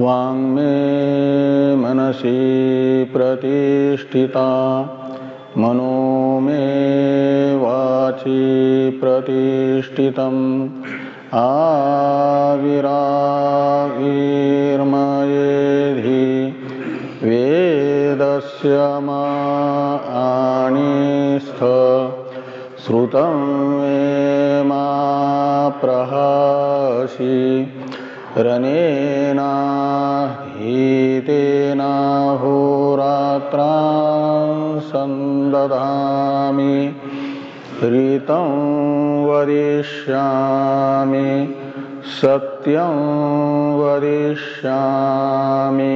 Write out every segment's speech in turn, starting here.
वाङ्मे मनसि प्रतिष्ठिता मनो मे वाचि प्रतिष्ठितम् आविराविर्मयेधि वेदस्य माणिस्थ श्रुतं मे मा प्रहसि रनेना हीतेना होरात्रां संदधामि ऋतं वदिष्यामि सत्यं वदिष्यामि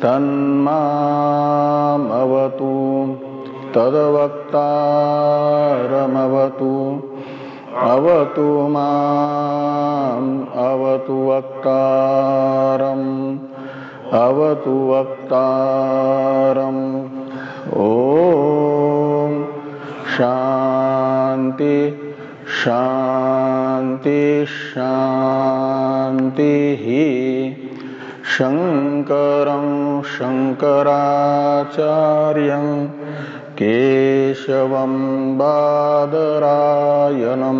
तन्मामवतु तद्वक्तारमवतु अवतु माम् अवतु वक्तारम् अवतु वक्तारम्। ॐ शान्ति शान्ति शान्तिः। शङ्करं शङ्कराचार्यं केशवं बादरायणं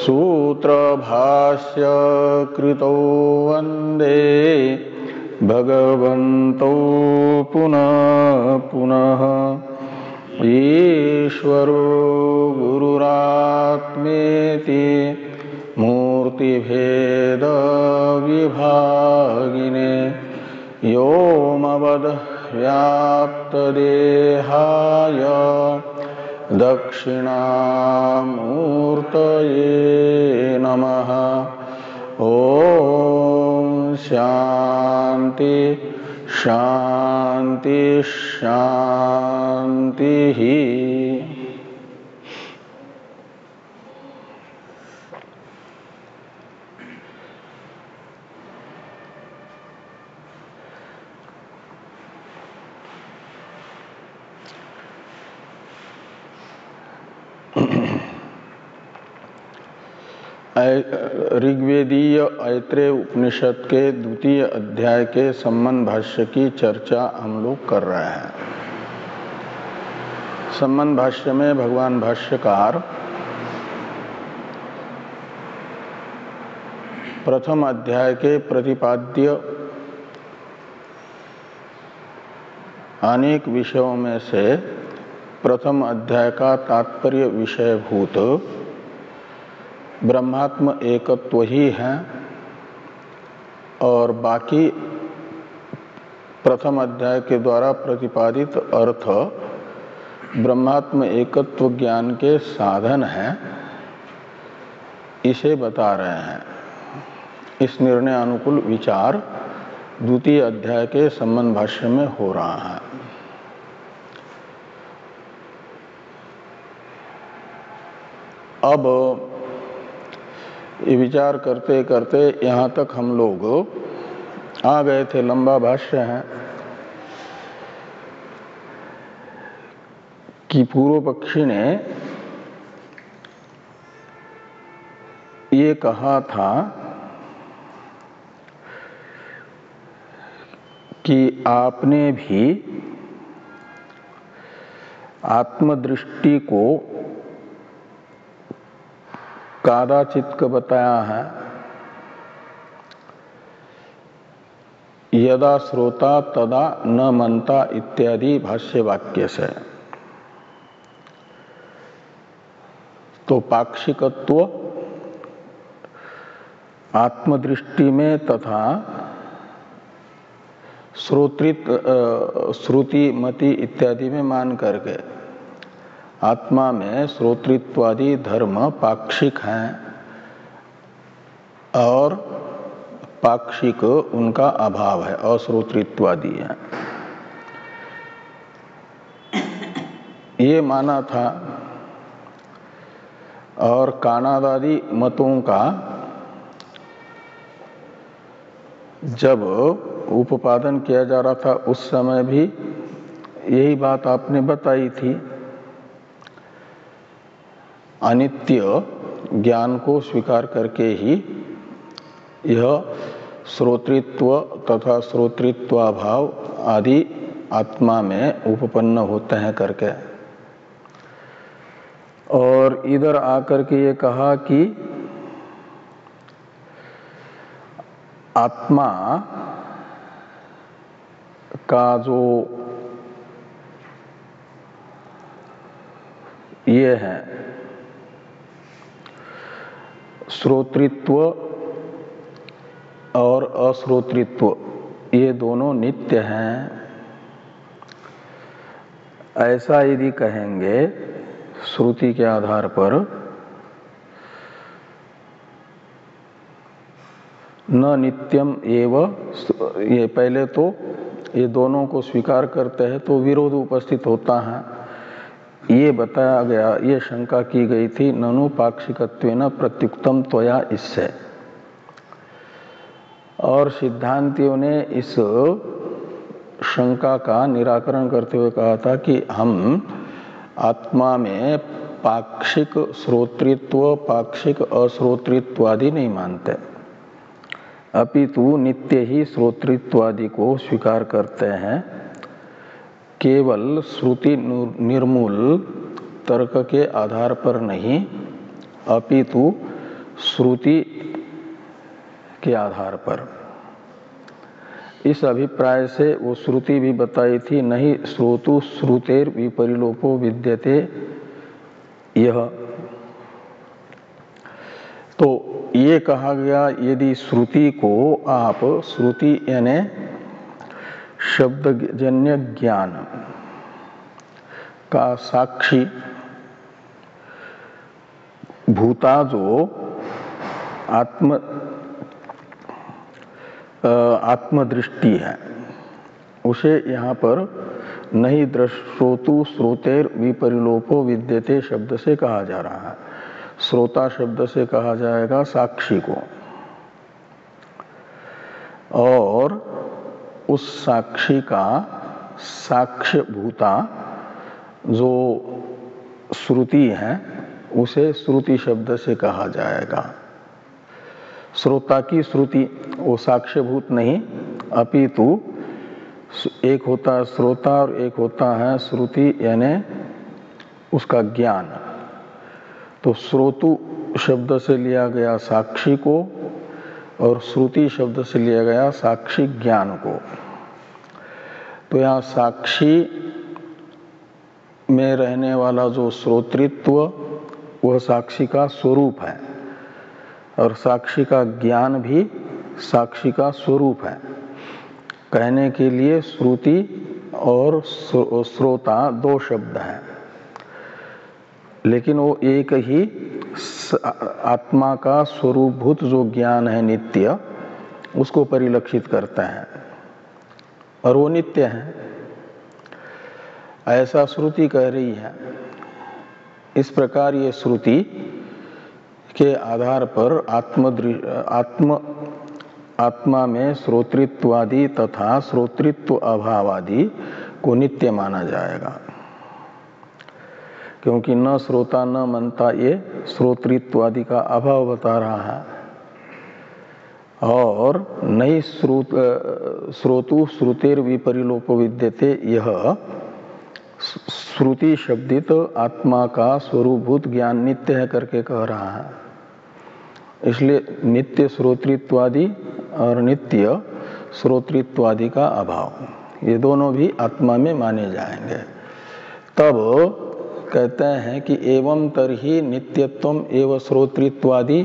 सूत्रभाष्य कृतौ वन्दे भगवन्तौ पुनः पुनः। ईश्वरो गुरुरात्मेति मूर्तिभेद विभागिने व्योमवद् व्याप्तदेहाय दक्षिणामूर्तये नमः। ॐ शान्ति शान्ति शान्तिः। ऋग्वेदीय ऐत्रेय उपनिषद के द्वितीय अध्याय के संबंध भाष्य की चर्चा हम लोग कर रहे हैं। संबंध भाष्य में भगवान भाष्यकार प्रथम अध्याय के प्रतिपाद्य अनेक विषयों में से प्रथम अध्याय का तात्पर्य विषयभूत ब्रह्मात्म एकत्व ही है और बाकी प्रथम अध्याय के द्वारा प्रतिपादित अर्थ ब्रह्मात्म एकत्व ज्ञान के साधन हैं, इसे बता रहे हैं। इस निर्णय अनुकूल विचार द्वितीय अध्याय के संबंध भाष्य में हो रहा है। अब ये विचार करते करते यहाँ तक हम लोग आ गए थे। लंबा भाष्य है कि पूर्व पक्षी ने ये कहा था कि आपने भी आत्मदृष्टि को कादाचित बताया है। यदा श्रोता तदा न मनता इत्यादि भाष्य वाक्य से। तो पाक्षिकत्व आत्मदृष्टि में तथा श्रुति मति इत्यादि में मान करके आत्मा में श्रोतृत्वादि धर्म पाक्षिक हैं और पाक्षिक उनका अभाव है, अश्रोतृत्वादि है, ये माना था। और कानादादि मतों का जब उपादन किया जा रहा था उस समय भी यही बात आपने बताई थी। अनित्य ज्ञान को स्वीकार करके ही यह श्रोतृत्व तथा श्रोतृत्वाभाव आदि आत्मा में उपपन्न होते हैं करके। और इधर आकर के ये कहा कि आत्मा का जो ये है श्रोतृत्व और अश्रोतृत्व, ये दोनों नित्य हैं। ऐसा यदि कहेंगे श्रुति के आधार पर, न नित्यम एव, ये पहले तो ये दोनों को स्वीकार करते हैं तो विरोध उपस्थित होता है। ये बताया गया, ये शंका की गई थी ननु पाक्षिकत्वेन प्रत्युक्तम त्वया, इससे। और सिद्धांतियों ने इस शंका का निराकरण करते हुए कहा था कि हम आत्मा में पाक्षिक श्रोतृत्व, पाक्षिक अश्रोतृत्वादि नहीं मानते, अपितु नित्य ही श्रोतृत्वादि को स्वीकार करते हैं। केवल श्रुति निर्मूल तर्क के आधार पर नहीं, अपितु श्रुति के आधार पर। इस अभिप्राय से वो श्रुति भी बताई थी, नहीं श्रोतु श्रुतेर विपरिलोपो विद्यते यह। तो ये कहा गया यदि श्रुति को आप, श्रुति यानी शब्दजन्य ज्ञान का साक्षी भूता जो आत्मदृष्टि है, उसे यहाँ पर नहीं श्रोतु श्रोतेर विपरिलोपो विद्यते शब्द से कहा जा रहा है, श्रोता शब्द से कहा जाएगा साक्षी को। और उस साक्षी का साक्ष्य भूता जो श्रुति है उसे श्रुति शब्द से कहा जाएगा। श्रोता की श्रुति वो साक्ष्यभूत नहीं, अपितु एक होता है श्रोता और एक होता है श्रुति, यानी उसका ज्ञान। तो श्रोतु शब्द से लिया गया साक्षी को और श्रुति शब्द से लिया गया साक्षी ज्ञान को। तो यहाँ साक्षी में रहने वाला जो श्रोतृत्व वह साक्षी का स्वरूप है, और साक्षी का ज्ञान भी साक्षी का स्वरूप है। कहने के लिए श्रुति और श्रोता दो शब्द हैं, लेकिन वो एक ही आत्मा का स्वरूपभूत जो ज्ञान है नित्य, उसको परिलक्षित करता है और वो नित्य है, ऐसा श्रुति कह रही है। इस प्रकार ये श्रुति के आधार पर आत्मा में श्रोतृत्वादि तथा श्रोतृत्व अभावादि को नित्य माना जाएगा, क्योंकि न श्रोता न मनता, ये श्रोतृत्वादि का अभाव बता रहा है। और नहीं श्रोतु श्रुतेर विपरिलोपो विद्यते, यह श्रुति शब्दित आत्मा का स्वरूपभूत ज्ञान नित्य है करके कह रहा है। इसलिए नित्य श्रोतृत्वादि और नित्य श्रोतृत्वादि का अभाव, ये दोनों भी आत्मा में माने जाएंगे। तब कहते हैं कि एवं तरहि नित्यत्वम एवं श्रोतृत्वादि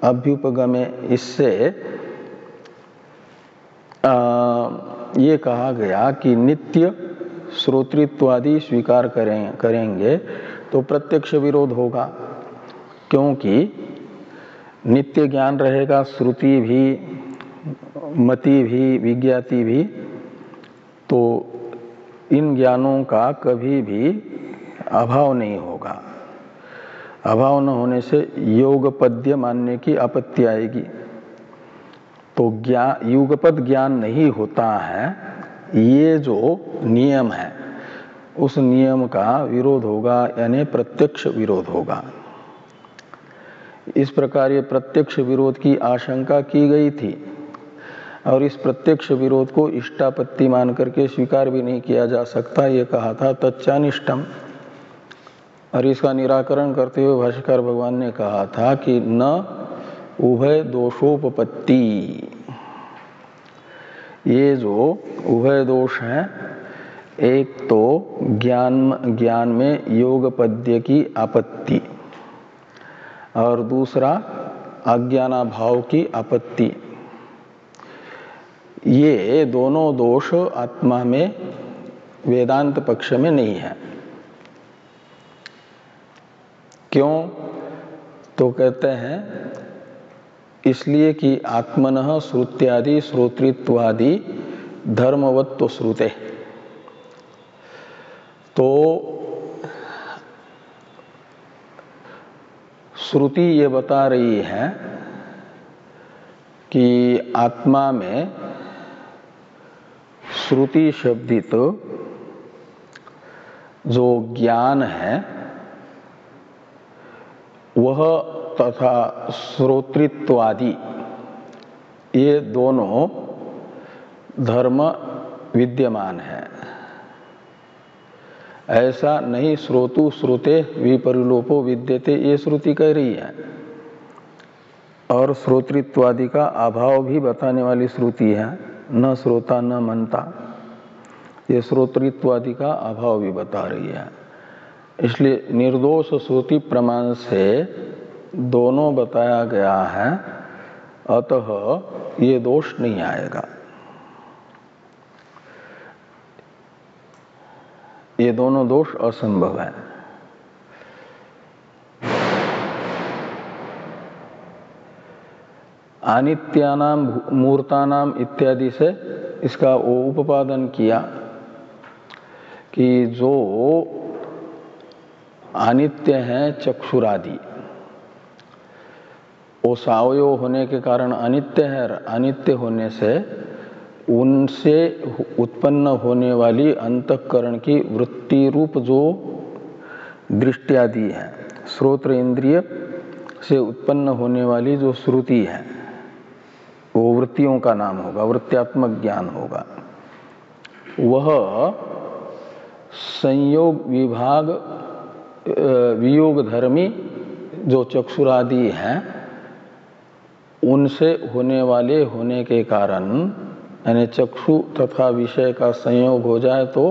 अभ्युपगमे, इससे ये कहा गया कि नित्य श्रोतृत्वादि स्वीकार करेंगे तो प्रत्यक्ष विरोध होगा, क्योंकि नित्य ज्ञान रहेगा, श्रुति भी, मति भी, विज्ञाति भी, तो इन ज्ञानों का कभी भी अभाव नहीं होगा। अभाव न होने से योगपद्य मानने की आपत्ति आएगी। तो युगपद ज्ञान नहीं होता है, ये जो नियम है उस नियम का विरोध होगा, यानी प्रत्यक्ष विरोध होगा। इस प्रकार ये प्रत्यक्ष विरोध की आशंका की गई थी, और इस प्रत्यक्ष विरोध को इष्टापत्ति मान करके स्वीकार भी नहीं किया जा सकता, ये कहा था तच्चानिष्टम। और इसका निराकरण करते हुए भाष्यकार भगवान ने कहा था कि न उभय दोषोपपत्ति, ये जो उभय दोष है, एक तो ज्ञान में योगपद्य की आपत्ति और दूसरा अज्ञानाभाव की आपत्ति, ये दोनों दोष आत्मा में वेदांत पक्ष में नहीं है। क्यों? तो कहते हैं इसलिए कि आत्मनः श्रुत्यादि श्रोतृत्वादि धर्मवत्व श्रुते। तो श्रुति ये बता रही है कि आत्मा में श्रुति शब्दित जो ज्ञान है वह तथा श्रोतृत्वादि ये दोनों धर्म विद्यमान है। ऐसा नहीं श्रोतु श्रुते विपरिलोपो विद्यते, ये श्रुति कह रही है। और श्रोतृत्वादि का अभाव भी बताने वाली श्रुति है, न श्रोता न मनता, ये श्रोतृत्वादि का अभाव भी बता रही है। इसलिए निर्दोष श्रुति प्रमाण से दोनों बताया गया है, अतः ये दोष नहीं आएगा। ये दोनों दोष असंभव है। अनित्यानाम मूर्तानाम इत्यादि से इसका वो उपादन किया कि जो अनित्य है चक्षुरादि, वो सावयव होने के कारण अनित्य है। अनित्य होने से उनसे उत्पन्न होने वाली अंतःकरण की वृत्ति रूप जो दृष्टि है, श्रोत्र इंद्रिय से उत्पन्न होने वाली जो श्रुति है, वो वृत्तियों का नाम होगा, वृत्त्यात्मक ज्ञान होगा। वह संयोग विभाग वियोग धर्मी जो चक्षुरादि हैं, उनसे होने वाले होने के कारण, यानी चक्षु तथा विषय का संयोग हो जाए तो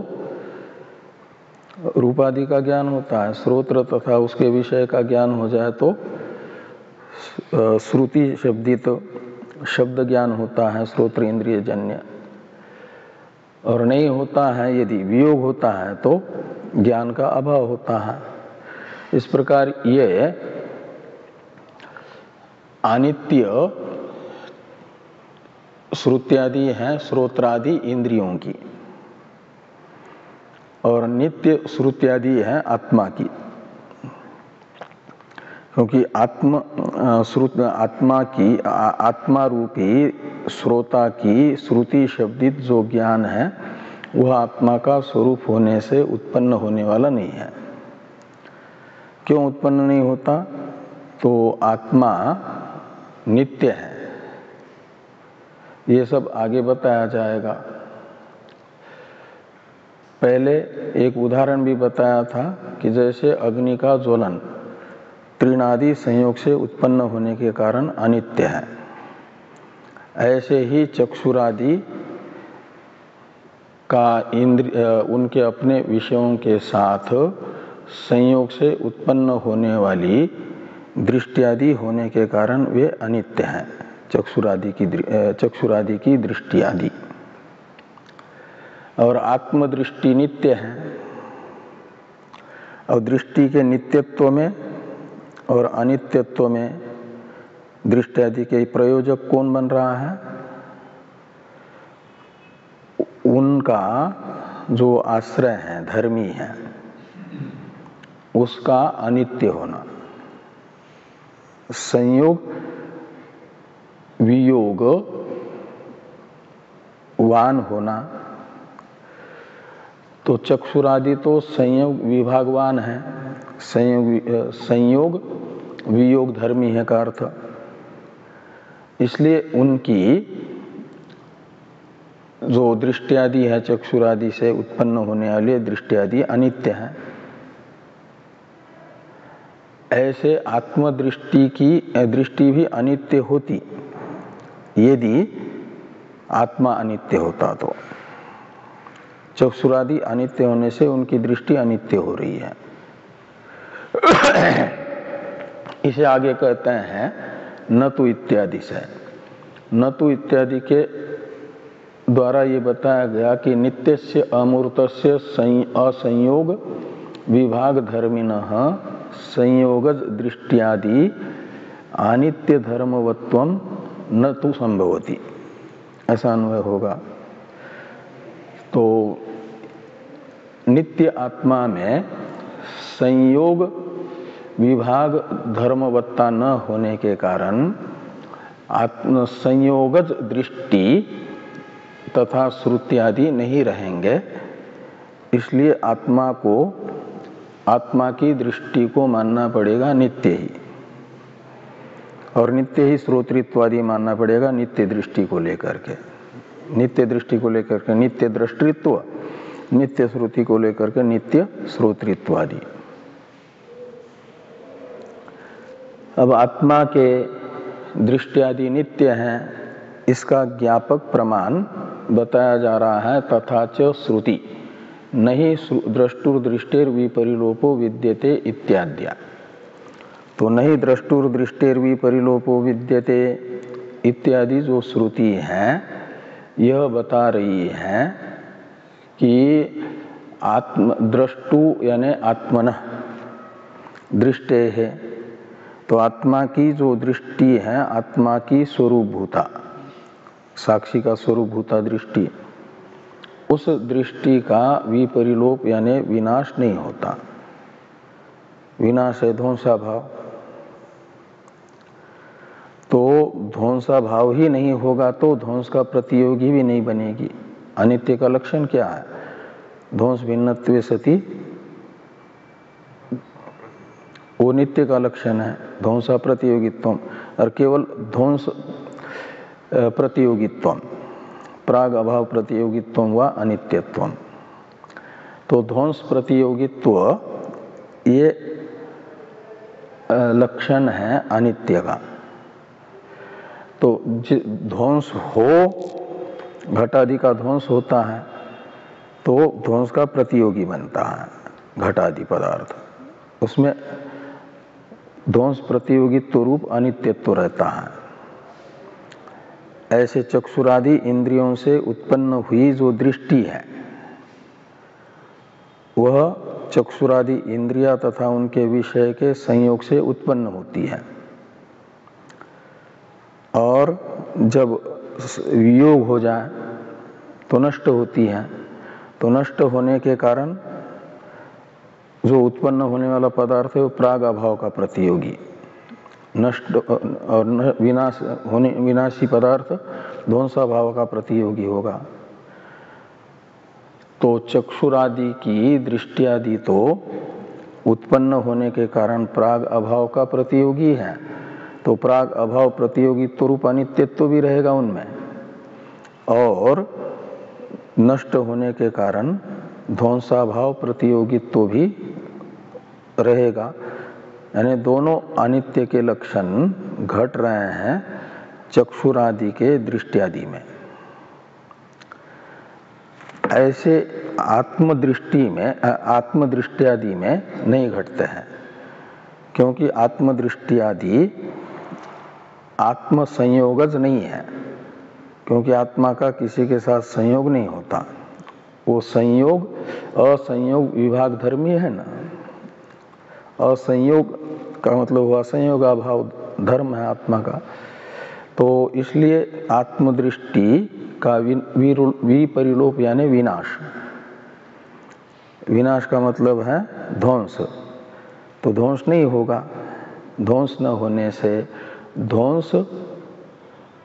रूपादि का ज्ञान होता है, श्रोत्र तथा उसके विषय का ज्ञान हो जाए तो श्रुति शब्दित शब्द ज्ञान होता है, श्रोत्र इंद्रिय जन्य। और नहीं होता है, यदि वियोग होता है तो ज्ञान का अभाव होता है। इस प्रकार ये अनित्य श्रुत्यादि हैं श्रोत्रादि इंद्रियों की, और नित्य श्रुत्यादि है आत्मा की। क्योंकि आत्मा रूपी श्रोता की श्रुति शब्दित जो ज्ञान है, वह आत्मा का स्वरूप होने से उत्पन्न होने वाला नहीं है। क्यों उत्पन्न नहीं होता? तो आत्मा नित्य है, ये सब आगे बताया जाएगा। पहले एक उदाहरण भी बताया था कि जैसे अग्नि का ज्वलन तृणादि संयोग से उत्पन्न होने के कारण अनित्य है, ऐसे ही चक्षुरादि का उनके अपने विषयों के साथ संयोग से उत्पन्न होने वाली दृष्टियादि होने के कारण वे अनित्य हैं, चक्षुरादि की दृष्टि आदि। और आत्मदृष्टि नित्य है। और दृष्टि के नित्यत्व में और अनित्यत्व में दृष्टि आदि के प्रयोजक कौन बन रहा है? उनका जो आश्रय है, धर्मी है, उसका अनित्य होना, संयोग वियोग वान होना। तो चक्षुरादि तो संयोग विभागवान है, संयोग वियोग धर्मी है का अर्थ। इसलिए उनकी जो दृष्टि है चक्षुरादि से उत्पन्न होने वाले दृष्टि अनित्य है। ऐसे आत्मदृष्टि की दृष्टि भी अनित्य होती यदि आत्मा अनित्य होता तो। चक्षुरादि अनित्य होने से उनकी दृष्टि अनित्य हो रही है। इसे आगे कहते हैं न तो इत्यादि से। न तो इत्यादि के द्वारा ये बताया गया कि नित्यस्य अमूर्तस्य असंयोग विभाग धर्मिणः संयोगज दृष्टियादि अनित्य धर्मवत्वम न तो संभवति, ऐसा अन्वय होगा। तो नित्य आत्मा में संयोग विभाग धर्मवत्ता न होने के कारण आत्म संयोगज दृष्टि तथा श्रुति आदि नहीं रहेंगे। इसलिए आत्मा की दृष्टि को मानना पड़ेगा नित्य ही, और नित्य ही श्रोतृत्वादि मानना पड़ेगा नित्य दृष्टि को लेकर के। नित्य दृष्टि को लेकर के नित्य दृष्टित्व, नित्य श्रुति को लेकर के नित्य श्रोतृत्वादि। अब आत्मा के दृष्टि आदि नित्य हैं, इसका ज्ञापक प्रमाण बताया जा रहा है। तथा च श्रुति नहीं द्रष्टुर्दृष्टेर विपरिलोपो विद्यते इत्याद्या। तो नहीं द्रष्टुर्दृष्टेर विपरिलोपो विद्यते इत्यादि जो श्रुति है यह बता रही है कि द्रष्टु यानी आत्मनः दृष्टे है। तो आत्मा की जो दृष्टि है, आत्मा की स्वरूपभूता, साक्षी का स्वरूपभूता दृष्टि, उस दृष्टि का विपरिलोप यानी विनाश नहीं होता। विनाश है ध्वंसा भाव। तो ध्वंसा भाव ही नहीं होगा तो ध्वंस का प्रतियोगी भी नहीं बनेगी। अनित्य का लक्षण क्या है? ध्वंस भिन्नत्वे सति, वो नित्य का लक्षण है। ध्वंसा प्रतियोगित्वम, और केवल ध्वंस प्रतियोगित्वम, प्राग अभाव प्रतियोगित्वम व अनित्यत्वम। तो ध्वंस प्रतियोगित्व ये लक्षण है अनित्य का। तो ध्वंस हो, घटादि का ध्वंस होता है तो ध्वंस का प्रतियोगी बनता है घटादि पदार्थ, उसमें ध्वंस प्रतियोगित्व रूप अनित्यत्व रहता है। ऐसे चक्षुरादि इंद्रियों से उत्पन्न हुई जो दृष्टि है वह चक्षुरादि इंद्रिया तथा उनके विषय के संयोग से उत्पन्न होती है, और जब वियोग हो जाए तो नष्ट होती है। तो नष्ट होने के कारण जो उत्पन्न होने वाला पदार्थ है वो प्राग अभाव का प्रतियोगी, नष्ट और विनाशी पदार्थ ध्वंसा भाव का प्रतियोगी होगा। तो चक्षुरादि की दृष्टि आदि तो उत्पन्न होने के कारण प्राग अभाव का प्रतियोगी है। तो प्राग अभाव प्रतियोगित्व रूप अनित्यत्व भी रहेगा उनमें, और नष्ट होने के कारण ध्वंसाभाव प्रतियोगित्व भी रहेगा। यानी दोनों अनित्य के लक्षण घट रहे हैं चक्षुरादि के दृष्टि में। ऐसे आत्मदृष्टि में, आत्मदृष्टि आदि में नहीं घटते हैं, क्योंकि आत्मदृष्टि आदि आत्म संयोगज नहीं है। क्योंकि आत्मा का किसी के साथ संयोग नहीं होता, वो संयोग असंयोग विभाग धर्मी है ना। असंयोग का मतलब हुआ संयोग अभाव धर्म है आत्मा का। तो इसलिए आत्मदृष्टि का विपरिलोप यानी विनाश। विनाश का मतलब है ध्वंस। तो ध्वंस नहीं होगा। ध्वंस न होने से ध्वंस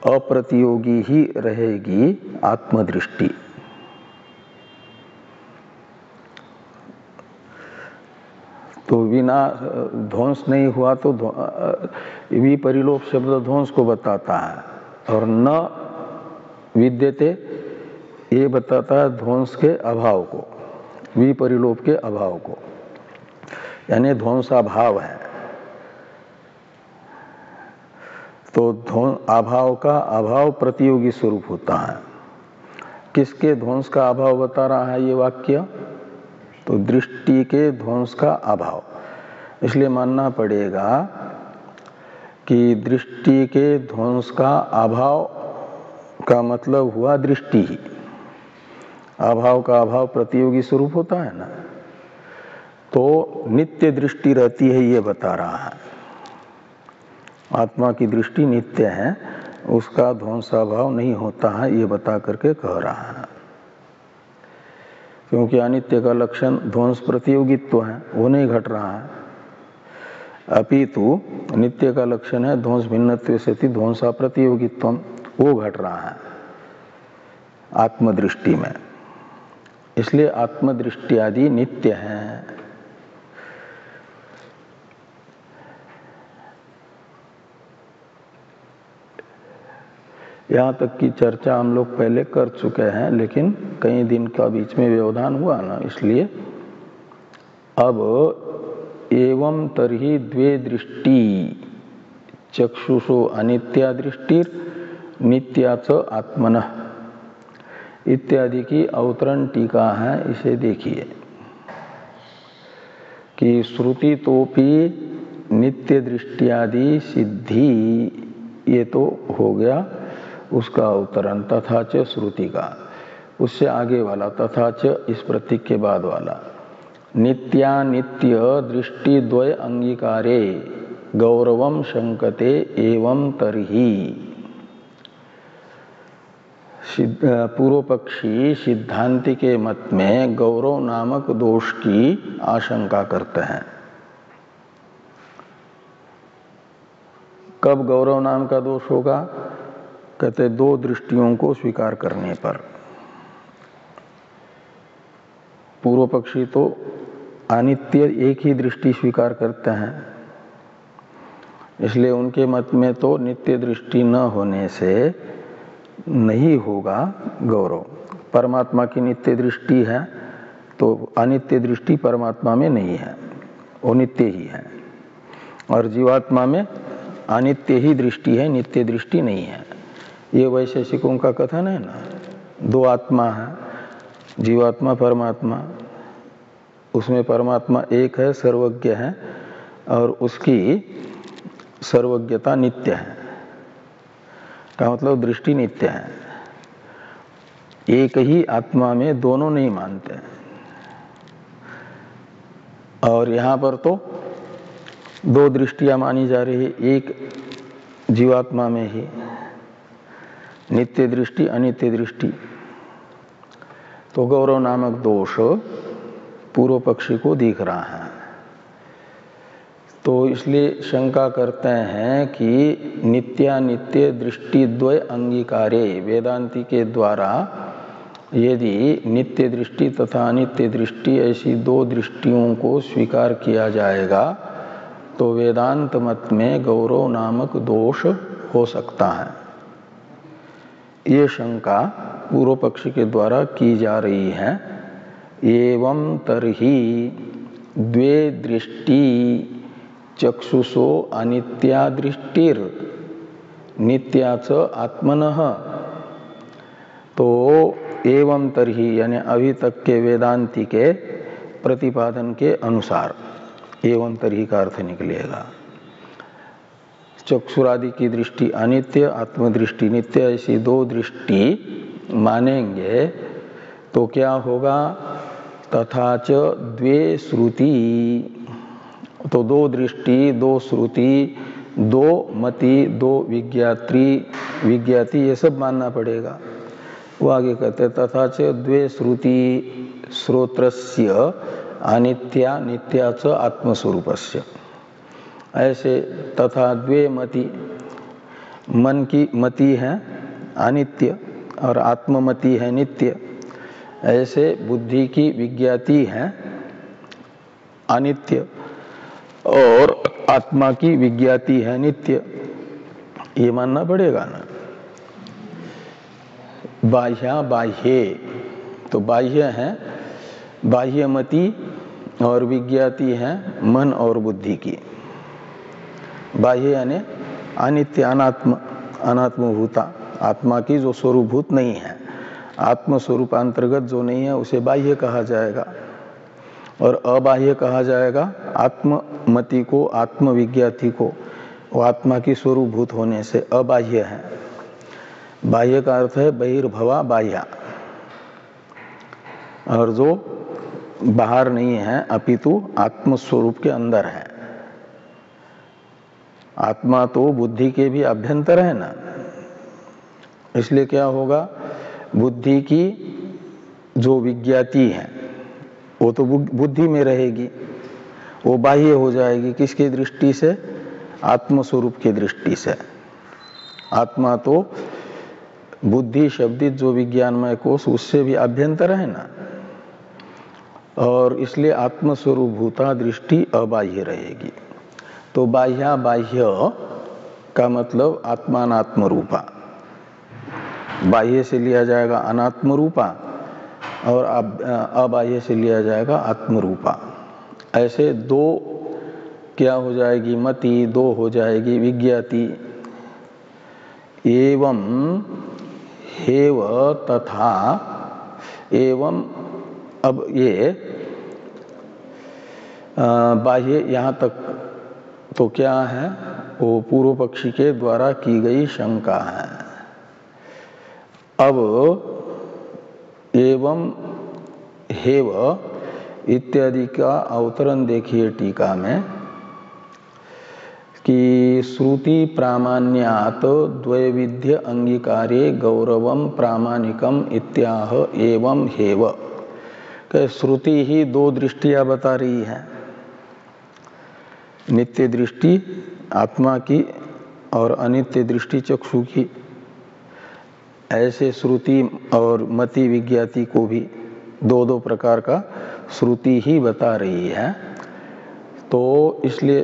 अप्रतियोगी ही रहेगी आत्मदृष्टि। तो बिना ध्वंस नहीं हुआ तो विपरिलोप शब्द ध्वंस को बताता है, और न विद्यते ये बताता है ध्वंस के अभाव को, विपरिलोप के अभाव को, यानी ध्वंसाभाव है। तो अभाव का अभाव प्रतियोगी स्वरूप होता है। किसके ध्वंस का अभाव बता रहा है ये वाक्य? तो दृष्टि के ध्वंस का अभाव। इसलिए मानना पड़ेगा कि दृष्टि के ध्वंस का अभाव का मतलब हुआ दृष्टि ही। अभाव का अभाव प्रतियोगी स्वरूप होता है ना, तो नित्य दृष्टि रहती है ये बता रहा है। आत्मा की दृष्टि नित्य है, उसका ध्वंसाभाव नहीं होता है ये बता करके कह रहा है। क्योंकि अनित्य का लक्षण ध्वंस प्रतियोगित्व है, वो नहीं घट रहा है। अपितु नित्य का लक्षण है ध्वंस भिन्नत्व सति ध्वंसा प्रतियोगित्व, वो घट रहा है आत्मदृष्टि में। इसलिए आत्मदृष्टि आदि नित्य है। यहाँ तक की चर्चा हम लोग पहले कर चुके हैं, लेकिन कई दिन का बीच में व्यवधान हुआ ना, इसलिए अब एवं तरहि द्वे दृष्टि चक्षुषो अनित्या दृष्टिर नित्याच आत्मनः इत्यादि की अवतरण टीका है। इसे देखिए कि श्रुति तोपि नित्य दृष्टियादि सिद्धि, ये तो हो गया उसका अवतरण। तथा च श्रुति का, उससे आगे वाला तथा च इस प्रतीक के बाद वाला, नित्यानित्य दृष्टि द्वय अंगीकारे गौरवम शंकते एवं तरहि। पूर्व पक्षी सिद्धांति के मत में गौरव नामक दोष की आशंका करते हैं। कब गौरव नाम का दोष होगा? कहते दो दृष्टियों को स्वीकार करने पर। पूर्व पक्षी तो अनित्य एक ही दृष्टि स्वीकार करते हैं, इसलिए उनके मत में तो नित्य दृष्टि न होने से नहीं होगा गौरव। परमात्मा की नित्य दृष्टि है तो अनित्य दृष्टि परमात्मा में नहीं है, वो नित्य ही है। और जीवात्मा में अनित्य ही दृष्टि है, नित्य दृष्टि नहीं है। ये वैशेषिकों का कथन है ना, दो आत्मा है, जीवात्मा परमात्मा। उसमें परमात्मा एक है, सर्वज्ञ है, और उसकी सर्वज्ञता नित्य है। का मतलब दृष्टि नित्य है। एक ही आत्मा में दोनों नहीं मानते। और यहाँ पर तो दो दृष्टियां मानी जा रही है, एक जीवात्मा में ही, नित्य दृष्टि अनित्य दृष्टि। तो गौरव नामक दोष पूर्व पक्षी को दिख रहा है। तो इसलिए शंका करते हैं कि नित्यानित्य दृष्टि द्वय अंगीकारे, वेदांति के द्वारा यदि नित्य दृष्टि तथा अनित्य दृष्टि ऐसी दो दृष्टियों को स्वीकार किया जाएगा तो वेदांत मत में गौरव नामक दोष हो सकता है। ये शंका पूर्व पक्षी के द्वारा की जा रही है। एवं तरहि द्वे दृष्टि चक्षुषो अनित्या दृष्टिर नित्याच आत्मनः। तो एवं तरहि यानी अभी तक के वेदांति के प्रतिपादन के अनुसार एवं तरहि का अर्थ निकलेगा। चक्षुरादि की दृष्टि अनित्य, आत्मदृष्टि नित्य, ऐसी दो दृष्टि मानेंगे तो क्या होगा? तथा च द्वे श्रुति, तो दो दृष्टि, दो श्रुति, दो मति, दो विज्ञाति, ये सब मानना पड़ेगा। वो आगे कहते हैं तथा च द्वे श्रुति श्रोत्रस्य अनित्या नित्या च आत्मस्वरूपस्य। ऐसे तथा द्वे मति, मन की मति है अनित्य और आत्ममति है नित्य। ऐसे बुद्धि की विज्ञाति है अनित्य और आत्मा की विज्ञाति है नित्य। ये मानना पड़ेगा ना। बाह्या बाह्ये, तो बाह्य है बाह्यमति और विज्ञाति है मन और बुद्धि की। बाह्य यानी अनित्य अनात्म, अनात्मभूता, आत्मा की जो स्वरूपभूत नहीं है, आत्म स्वरूपांतर्गत जो नहीं है उसे बाह्य कहा जाएगा। और अबाह्य कहा जाएगा आत्ममति को, आत्मविज्ञाति को, वो आत्मा की स्वरूपभूत होने से अबाह्य है। बाह्य का अर्थ है बहिर्भवा बाह्या, और जो बाहर नहीं है अपितु आत्मस्वरूप के अंदर है। आत्मा तो बुद्धि के भी अभ्यंतर है ना, इसलिए क्या होगा, बुद्धि की जो विज्ञाति है वो तो बुद्धि में रहेगी, वो बाह्य हो जाएगी। किसकी दृष्टि से? आत्मस्वरूप की दृष्टि से। आत्मा तो बुद्धि शब्दित जो विज्ञानमय कोश उससे भी अभ्यंतर है ना, और इसलिए आत्मस्वरूप भूता दृष्टि अबाह्य रहेगी। तो बाह्या बाह्य का मतलब आत्मानात्म रूपा, बाह्य से लिया जाएगा अनात्म रूपा और अबाह्य से लिया जाएगा आत्मरूपा। ऐसे दो क्या हो जाएगी मति, दो हो जाएगी विज्ञाति। एवं हेव तथा, एवं अब ये बाह्य यहाँ तक तो क्या है, वो पूर्व पक्षी के द्वारा की गई शंका है। अब एवं हेव इत्यादि का अवतरण देखिए टीका में कि श्रुति प्रामाण्यात द्वैविध्य अंगीकारे गौरवम प्रामाणिकम इत्याह एवं हेव। कि श्रुति ही दो दृष्टियां बता रही है, नित्य दृष्टि आत्मा की और अनित्य दृष्टि चक्षु की। ऐसे श्रुति और मति विज्ञाति को भी दो दो प्रकार का श्रुति ही बता रही है। तो इसलिए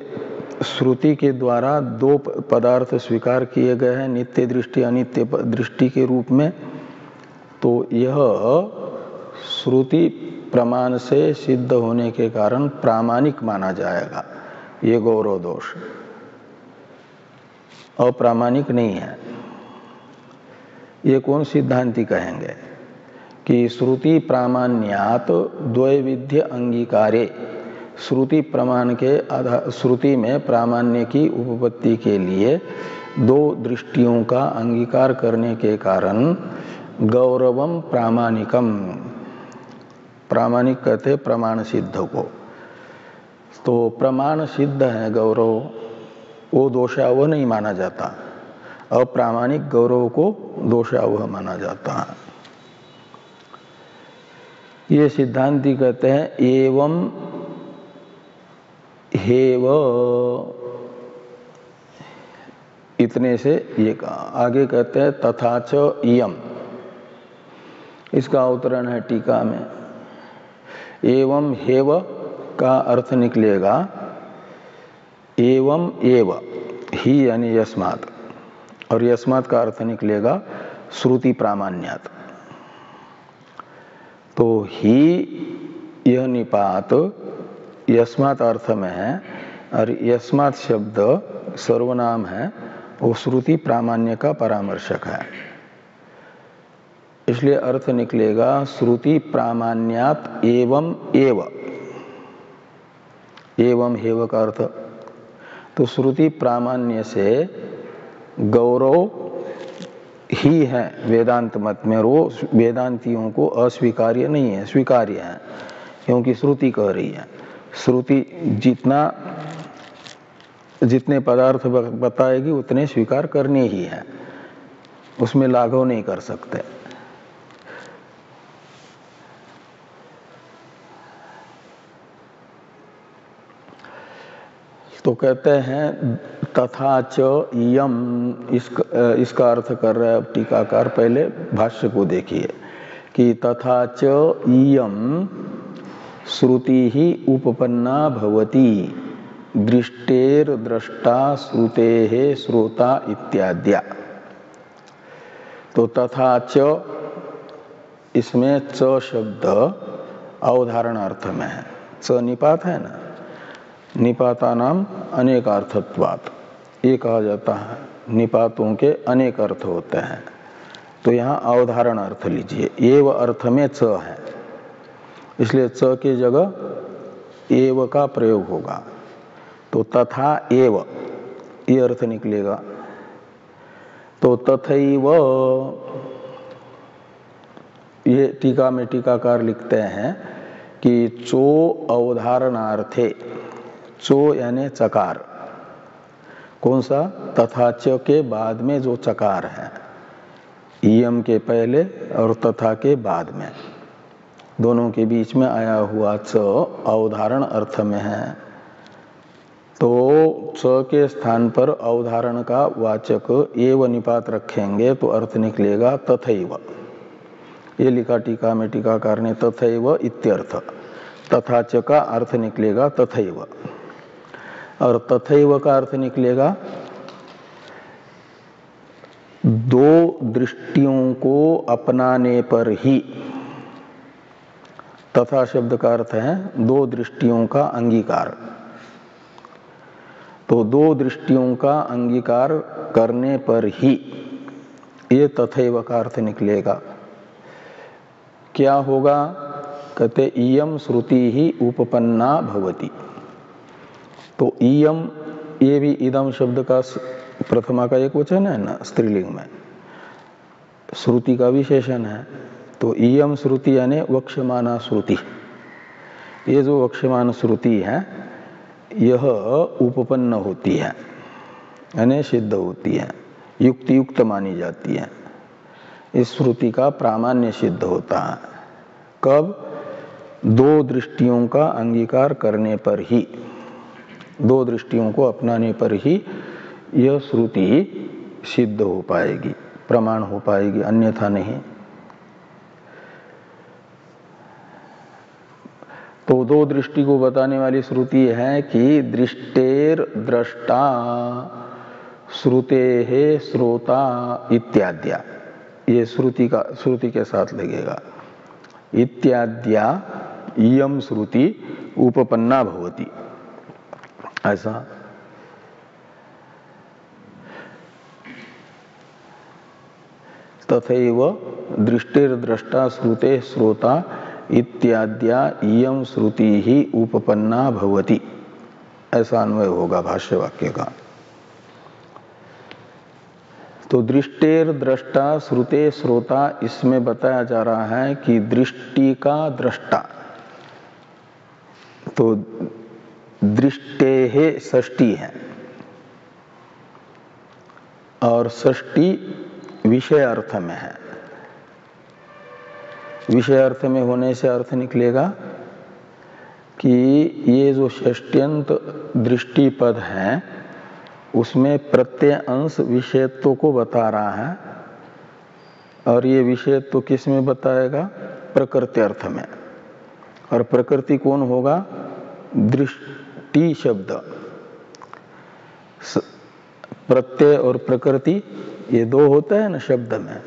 श्रुति के द्वारा दो पदार्थ स्वीकार किए गए हैं, नित्य दृष्टि अनित्य दृष्टि के रूप में। तो यह श्रुति प्रमाण से सिद्ध होने के कारण प्रामाणिक माना जाएगा। ये गौरव दोष अप्रामाणिक नहीं है। ये कौन सिद्धांति कहेंगे कि श्रुति प्रामाण्यात द्वैविध्य अंगीकारे, श्रुति प्रमाण के आधार, श्रुति में प्रामाण्य की उपपत्ति के लिए दो दृष्टियों का अंगीकार करने के कारण गौरवम प्रामाणिकम, प्रामाणिक कहते प्रमाण सिद्ध को। तो प्रमाण सिद्ध है गौरव, वो दोषावह नहीं माना जाता। अप्रामाणिक गौरव को दोषावह माना जाता है। ये सिद्धांति कहते हैं एवं हेव, इतने से ये कहा। आगे कहते हैं तथा च इयम, इसका अवतरण है टीका में। एवं हेव का अर्थ निकलेगा एवं एव, ही यानी यस्मात्, और यस्मात् का अर्थ निकलेगा श्रुति प्रामाण्यात्। तो ही यह निपात यस्मात् अर्थ में है, और यस्मात् शब्द सर्वनाम है, वो श्रुति प्रामाण्य का परामर्शक है। इसलिए अर्थ निकलेगा श्रुति प्रामाण्यात् एवं एव, एवं हेव का अर्थ। तो श्रुति प्रामाण्य से गौरव ही है वेदांत मत में, वो वेदांतियों को अस्वीकार्य नहीं है, स्वीकार्य है, क्योंकि श्रुति कह रही है। श्रुति जितने पदार्थ बताएगी उतने स्वीकार करने ही है, उसमें लाघव नहीं कर सकते। तो कहते हैं तथा च यम, इसका अर्थ कर रहा है टीकाकार। पहले भाष्य को देखिए कि तथा च यम श्रुति ही उपपन्ना भवति दृष्टेर द्रष्टा श्रुतेः श्रोता इत्याद्या। तो तथा च इसमें च शब्द अवधारण अर्थ में है। च निपात है ना, निपाता नाम अनेकार्थत्वात्, ये कहा जाता है निपातों के अनेक अर्थ होते हैं। तो यहाँ अवधारण अर्थ लीजिए, एव अर्थ में च है, इसलिए च के जगह एव का प्रयोग होगा। तो तथा एव ये अर्थ निकलेगा। तो तथैव ये टीका में टीकाकार लिखते हैं कि चो अवधारणार्थे, चो यानी चकार, कौन सा, तथा च के बाद में जो चकार है, इयम के पहले और तथा के बाद में, दोनों के बीच में आया हुआ च अवधारण अर्थ में है। तो च के स्थान पर अवधारण का वाचक एव निपात रखेंगे तो अर्थ निकलेगा तथैव। ये लिखा टीका में टीकाकार ने तथैव इत्यर्थ, तथा च का अर्थ निकलेगा तथैव, और तथैव का अर्थ निकलेगा दो दृष्टियों को अपनाने पर ही। तथा शब्द का अर्थ है दो दृष्टियों का अंगीकार। तो दो दृष्टियों का अंगीकार करने पर ही ये तथैव का अर्थ निकलेगा। क्या होगा, कहते इयम श्रुति ही उपपन्ना भवति। तो इयम, ये भी इदम शब्द का प्रथमा का एक वचन है ना स्त्रीलिंग में, श्रुति का विशेषण है। तो इयम श्रुति यानी वक्ष्यमाना श्रुति, ये जो वक्ष्यमान श्रुति है यह उपपन्न होती है यानी सिद्ध होती है, युक्ति युक्त मानी जाती है। इस श्रुति का प्रामाण्य सिद्ध होता है कब, दो दृष्टियों का अंगीकार करने पर ही, दो दृष्टियों को अपनाने पर ही यह श्रुति सिद्ध हो पाएगी, प्रमाण हो पाएगी, अन्यथा नहीं। तो दो दृष्टि को बताने वाली श्रुति है कि दृष्टेर दृष्टा श्रुतेः श्रोता इत्याद्या, ये श्रुति के साथ लगेगा। इत्याद्या इयम श्रुति उपपन्ना भवति, ऐसा। तथैव दृष्टिर दृष्टा श्रुते श्रोता इत्याद्या इयम श्रुति ही उपपन्ना भवति, ऐसा अन्वय होगा भाष्य वाक्य का। तो दृष्टेर दृष्टा श्रुते श्रोता, इसमें बताया जा रहा है कि दृष्टि का दृष्टा, तो दृष्टेः षष्ठी है और षष्ठी विषय अर्थ में है। विषय अर्थ में होने से अर्थ निकलेगा कि ये जो षष्ट्यंत दृष्टि पद है उसमें प्रत्यय अंश विषयत्व को बता रहा है, और ये विषयत्व किस में बताएगा, प्रकृति अर्थ में। और प्रकृति कौन होगा, दृष्टि शब्द। प्रत्यय और प्रकृति ये दो होता है ना शब्द में।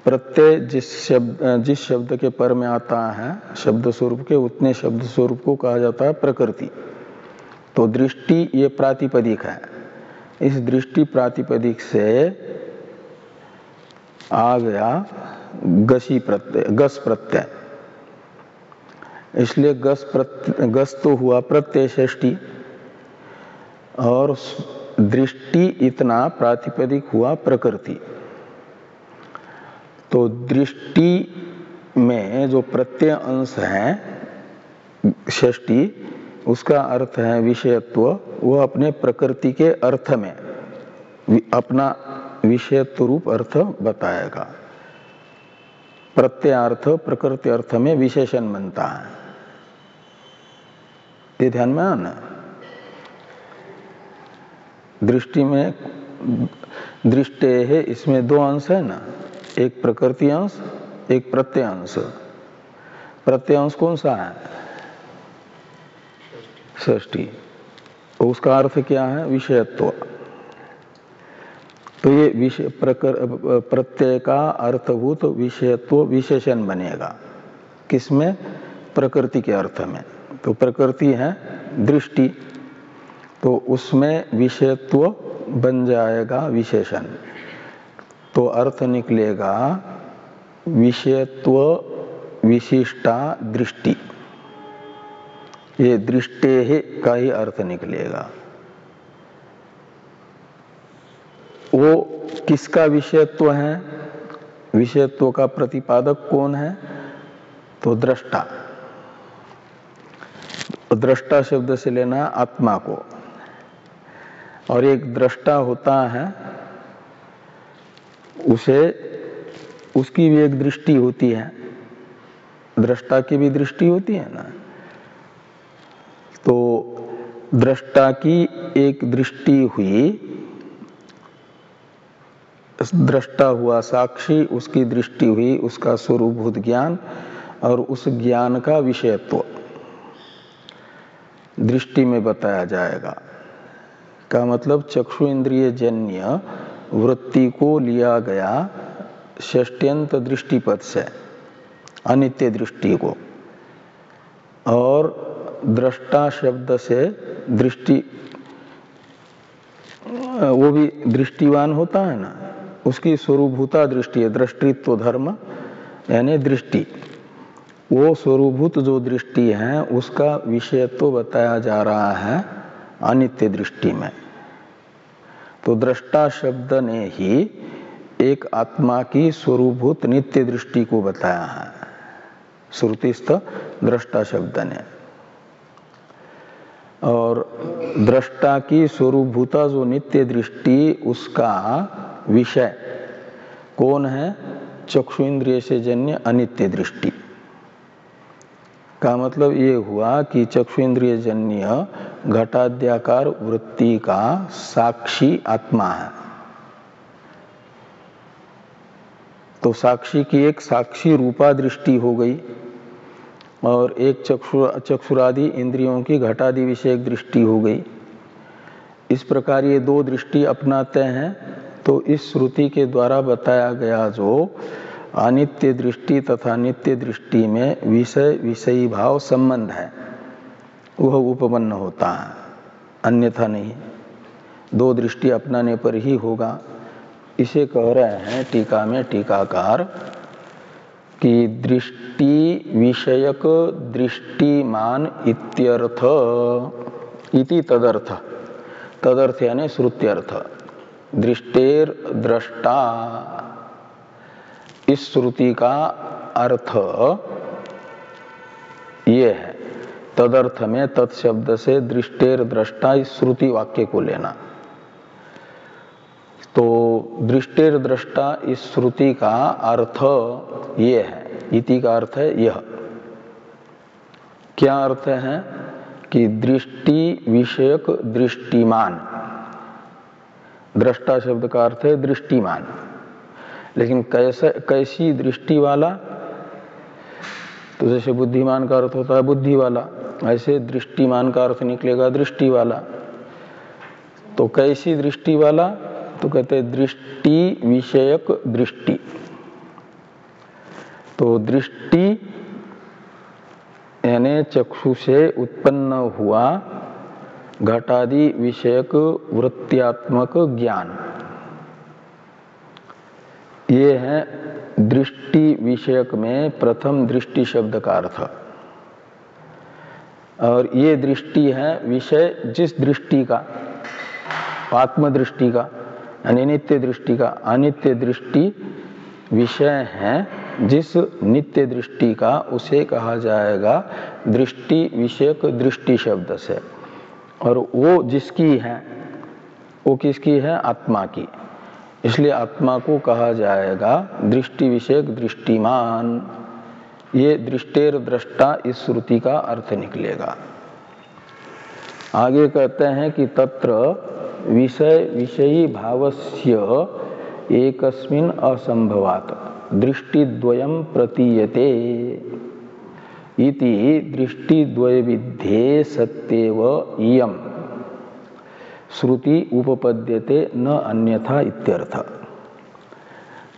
प्रत्यय जिस शब्द के पर में आता है शब्द स्वरूप के, उतने शब्द स्वरूप को कहा जाता है प्रकृति। तो दृष्टि ये प्रातिपदिक है, इस दृष्टि प्रातिपदिक से आ गया गसी प्रत्यय, गस प्रत्यय, इसलिए गस तो हुआ प्रत्यय षष्ठी, और दृष्टि इतना प्रातिपदिक हुआ प्रकृति। तो दृष्टि में जो प्रत्यय अंश है षष्ठी, उसका अर्थ है विषयत्व, वह अपने प्रकृति के अर्थ में अपना विषयत्व रूप अर्थ बताएगा। प्रत्ययार्थ प्रकृति अर्थ में विशेषण बनता है, ये ध्यान में आना। दृष्टि में दृष्टे है, इसमें दो अंश है ना, एक प्रकृति अंश एक प्रत्यय अंश। प्रत्यय अंश कौन सा है, षष्ठी। तो उसका अर्थ क्या है, विषयत्व। तो तो ये विषय प्रत्यय का अर्थभूत विषयत्व विशेषण बनेगा। किसमें? प्रकृति के अर्थ में। तो प्रकृति है दृष्टि, तो उसमें विषयत्व बन जाएगा विशेषण। तो अर्थ निकलेगा विषयत्व विशिष्टा दृष्टि। ये दृष्टे का ही अर्थ निकलेगा। वो किसका विषयत्व है? विषयत्व का प्रतिपादक कौन है? तो दृष्टा। दृष्टा शब्द से लेना आत्मा को। और एक दृष्टा होता है, उसे उसकी भी एक दृष्टि होती है। दृष्टा की भी दृष्टि होती है ना। तो दृष्टा की एक दृष्टि हुई, दृष्टा हुआ साक्षी, उसकी दृष्टि हुई, उसका स्वरूपभूत ज्ञान और उस ज्ञान का विषयत्व दृष्टि में बताया जाएगा। का मतलब चक्षु इंद्रिय जन्य वृत्ति को लिया गया षष्ट्यंत दृष्टिपद से अनित्य दृष्टि को, और दृष्टा शब्द से दृष्टि, वो भी दृष्टिवान होता है ना, उसकी स्वरूपभूता दृष्टि है। दृष्टित्व धर्म यानी दृष्टि, वो स्वरूपभूत जो दृष्टि है उसका विषयत्व बताया जा रहा है अनित्य दृष्टि में। तो दृष्टा शब्द ने ही एक आत्मा की स्वरूपभूत नित्य दृष्टि को बताया है, श्रुतिस्थ दृष्टा शब्द ने। और दृष्टा की स्वरूपभूता जो नित्य दृष्टि, उसका विषय कौन है? चक्षु इंद्रिय से जन्य अनित्य दृष्टि। का मतलब ये हुआ कि चक्षु इंद्रिय जन्य घटाद्याकार वृत्ति का साक्षी आत्मा है। तो साक्षी की एक साक्षी रूपा दृष्टि हो गई और एक चक्षुरादि इंद्रियों की घटादि विषयक दृष्टि हो गई। इस प्रकार ये दो दृष्टि अपनाते हैं। तो इस श्रुति के द्वारा बताया गया जो अनित्य दृष्टि तथा नित्य दृष्टि में विषय विषयी भाव संबंध है, वह उपपन्न होता है, अन्यथा नहीं। दो दृष्टि अपनाने पर ही होगा। इसे कह रहे हैं टीका में टीकाकार कि दृष्टि विषयक दृष्टिमान इत्यर्थ इति तदर्थ। तदर्थ यानी श्रुत्यर्थ। दृष्टेर दृष्टा, इस श्रुति का अर्थ ये है। तदर्थ में तत्शब्द से दृष्टेर दृष्टा इस श्रुति वाक्य को लेना। तो दृष्टेर दृष्टा इस श्रुति का अर्थ ये है। इति का अर्थ है यह। क्या अर्थ है? कि दृष्टि विषयक दृष्टिमान। दृष्टा शब्द का अर्थ है दृष्टिमान, लेकिन कैसी दृष्टि वाला? तो जैसे बुद्धिमान का अर्थ होता है बुद्धि वाला, ऐसे दृष्टिमान का अर्थ निकलेगा दृष्टि वाला। तो कैसी दृष्टि वाला? तो कहते हैं दृष्टि विषयक दृष्टि। तो दृष्टि यानी चक्षु से उत्पन्न हुआ घटादि विषयक वृत्त्यात्मक ज्ञान, ये है दृष्टि विषयक में प्रथम दृष्टि शब्द का अर्थ। और ये दृष्टि है विषय जिस दृष्टि का, आत्मदृष्टि का यानी नित्य दृष्टि का। अनित्य दृष्टि विषय है जिस नित्य दृष्टि का, उसे कहा जाएगा दृष्टि विषयक दृष्टि शब्द से। और वो जिसकी है, वो किसकी है? आत्मा की। इसलिए आत्मा को कहा जाएगा दृष्टि विषयक दृष्टिमान। ये दृष्टेर दृष्टा इस श्रुति का अर्थ निकलेगा। आगे कहते हैं कि तत्र विषय विषयी भावस्य एकस्मिन् असंभवात् दृष्टिद्वयं प्रतीयते इति दृष्टिद्वय विद्धे सत्येव इयम्। श्रुति उपपद्यते न अन्यथा इत्यर्थ।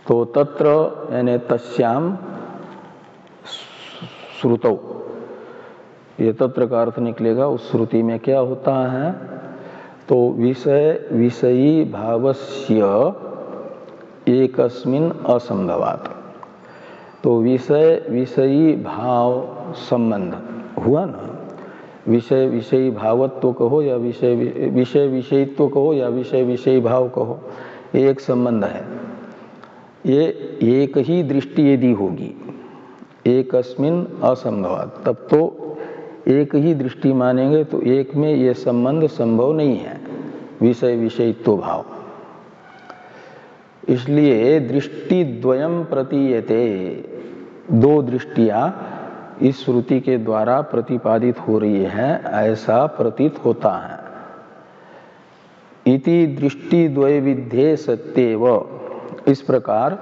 तो तत्र यानी तस्याम श्रुतौ, ये तत्र का अर्थ निकलेगा। उस श्रुति में क्या होता है? तो विषय विषयी भावस्य एकस्मिन् असंभवात्। तो विषय विषयी भाव संबंध हुआ ना, विषय विषयी भावत्व कहो या विषय विषयित्व कहो या विषय विषयी भाव कहो, एक संबंध है। ये एक ही दृष्टि यदि होगी, एकस्मिन् असंभवात्, तब तो एक ही दृष्टि मानेंगे तो एक में ये संबंध संभव नहीं है, विषय विषयित्व भाव। इसलिए दृष्टि द्वयम प्रतीयते, दो द्रष्टियां इस श्रुति के द्वारा प्रतिपादित हो रही है, ऐसा प्रतीत होता है। इति दृष्टि द्वय विध्ये सत्येव, इस प्रकार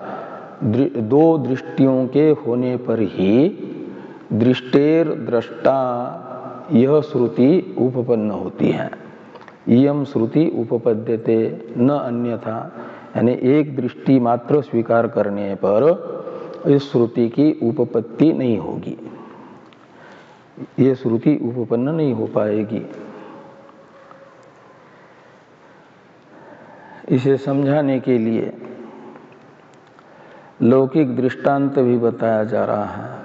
दो दृष्टियों के होने पर ही दृष्टेर दृष्टा यह श्रुति उपपन्न होती है। इयम श्रुति उपपद्यते न अन्यथा, यानी एक दृष्टि मात्र स्वीकार करने पर इस श्रुति की उपपत्ति नहीं होगी, ये श्रुति उपपन्न नहीं हो पाएगी। इसे समझाने के लिए लौकिक दृष्टांत भी बताया जा रहा है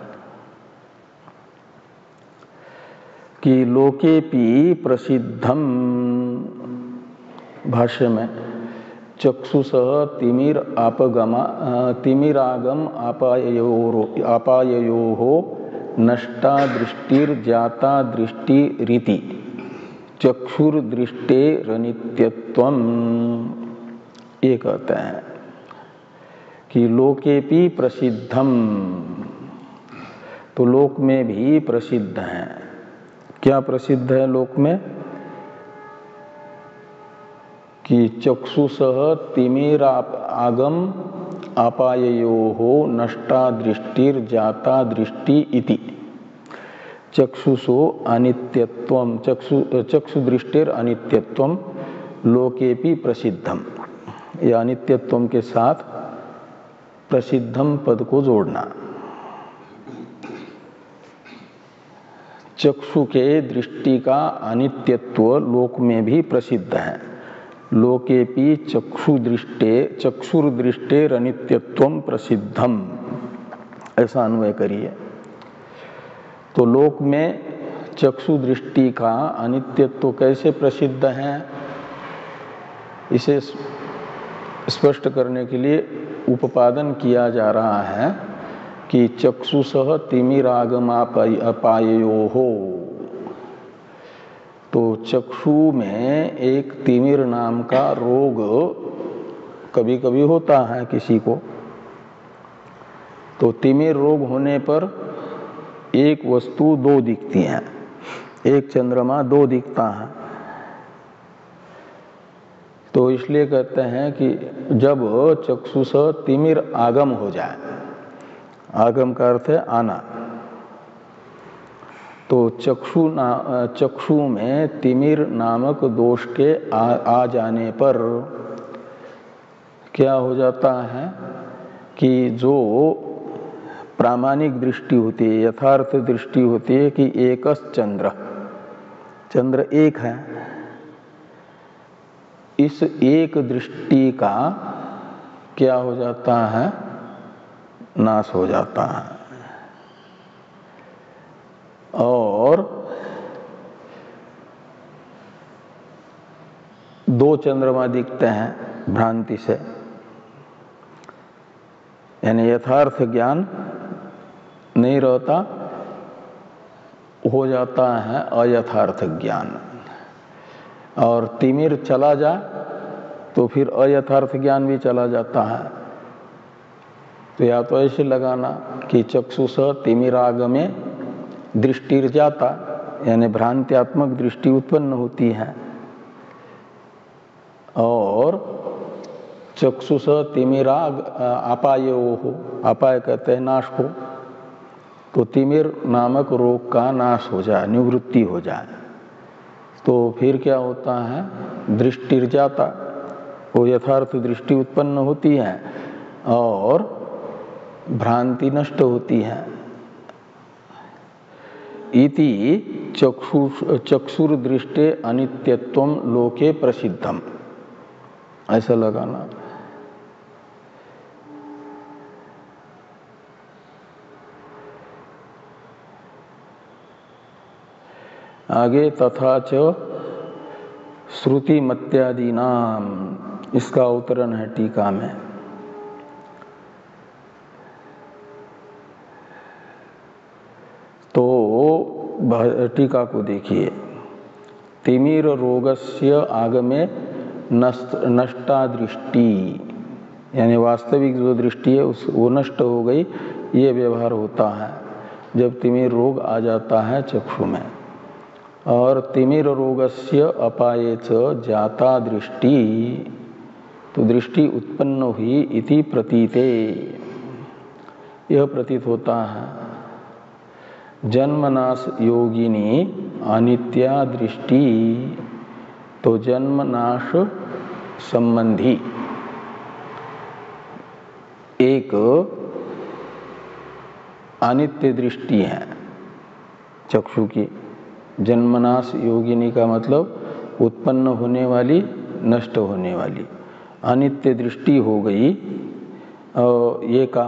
कि लोकेपि प्रसिद्धम, भाष्य में चक्षुषः तिमिरागम आपाययोः नष्टा दृष्टिर्जाता दृष्टि रीति चक्षुर्दृष्टेरनित्यत्वम्। ये कहते हैं कि लोकेपि प्रसिद्धम, तो लोक में भी प्रसिद्ध है। क्या प्रसिद्ध है लोक में? कि चक्षुषः तिमिरागम आपाययोः नष्टा दृष्टिर्जाता दृष्टि इति चक्षुषो अनित्यत्वम, चक्षुदृष्टिर अनित्यत्वम लोकेपि प्रसिद्धम। यह अनित्यत्वम के साथ प्रसिद्धम पद को जोड़ना। चक्षु के दृष्टि का अनित्यत्व लोक में भी प्रसिद्ध है। लोकेपि चक्षुर्दृष्टेर अनित्यत्वम प्रसिद्धम, ऐसा अन्वय करिए। तो लोक में चक्षु दृष्टि का अनित्यत्व कैसे प्रसिद्ध है, इसे स्पष्ट करने के लिए उपादन किया जा रहा है कि चक्षुषः तिमिरागमापाययोः। तो चक्षु में एक तिमिर नाम का रोग कभी कभी होता है किसी को। तो तिमिर रोग होने पर एक वस्तु दो दिखती है, एक चंद्रमा दो दिखता है। तो इसलिए कहते हैं कि जब चक्षुष तिमिर आगम हो जाए, आगम का अर्थ है आना, तो चक्षु में तिमिर नामक दोष के आ जाने पर क्या हो जाता है कि जो प्रामाणिक दृष्टि होती है, यथार्थ दृष्टि होती है कि एकस चंद्र एक है, इस एक दृष्टि का क्या हो जाता है? नाश हो जाता है। और दो चंद्रमा दिखते हैं भ्रांति से, यानी यथार्थ ज्ञान नहीं रहता, हो जाता है अयथार्थ ज्ञान। और तिमिर चला जाए तो फिर अयथार्थ ज्ञान भी चला जाता है। तो या तो ऐसे लगाना कि चक्षुष तिमिरागमे दृष्टिर्जाता, यानी भ्रांत्यात्मक दृष्टि उत्पन्न होती है, और चक्षुष तिमिराग आपायोः, अपाय कहते हैं नाश को, तो तिमिर नामक रोग का नाश हो जाए, निवृत्ति हो जाए, तो फिर क्या होता है, दृष्टिर्जाता, वो यथार्थ दृष्टि उत्पन्न होती है और भ्रांति नष्ट होती है। इति चक्षुर्दृष्टे अनित्यत्वम लोके प्रसिद्धम, ऐसा लगाना। आगे तथा च श्रुति मत्यादि नाम, इसका अवतरण है टीका में। तो टीका को देखिए, तिमिर रोगस्य आगमे नष्टा दृष्टि, यानी वास्तविक जो दृष्टि है वो नष्ट हो गई, ये व्यवहार होता है जब तिमिर रोग आ जाता है चक्षु में। और तिमिर रोगस्य अपाये च जाता दृष्टि, तो दृष्टि उत्पन्न हुई इति प्रतीते, यह प्रतीत होता है। जन्मनाश योगिनी अनित्या दृष्टि, तो जन्मनाश संबंधी एक अनित्य दृष्टि है चक्षु की। जन्मनाश योगिनी का मतलब उत्पन्न होने वाली, नष्ट होने वाली, अनित्य दृष्टि हो गई ये का।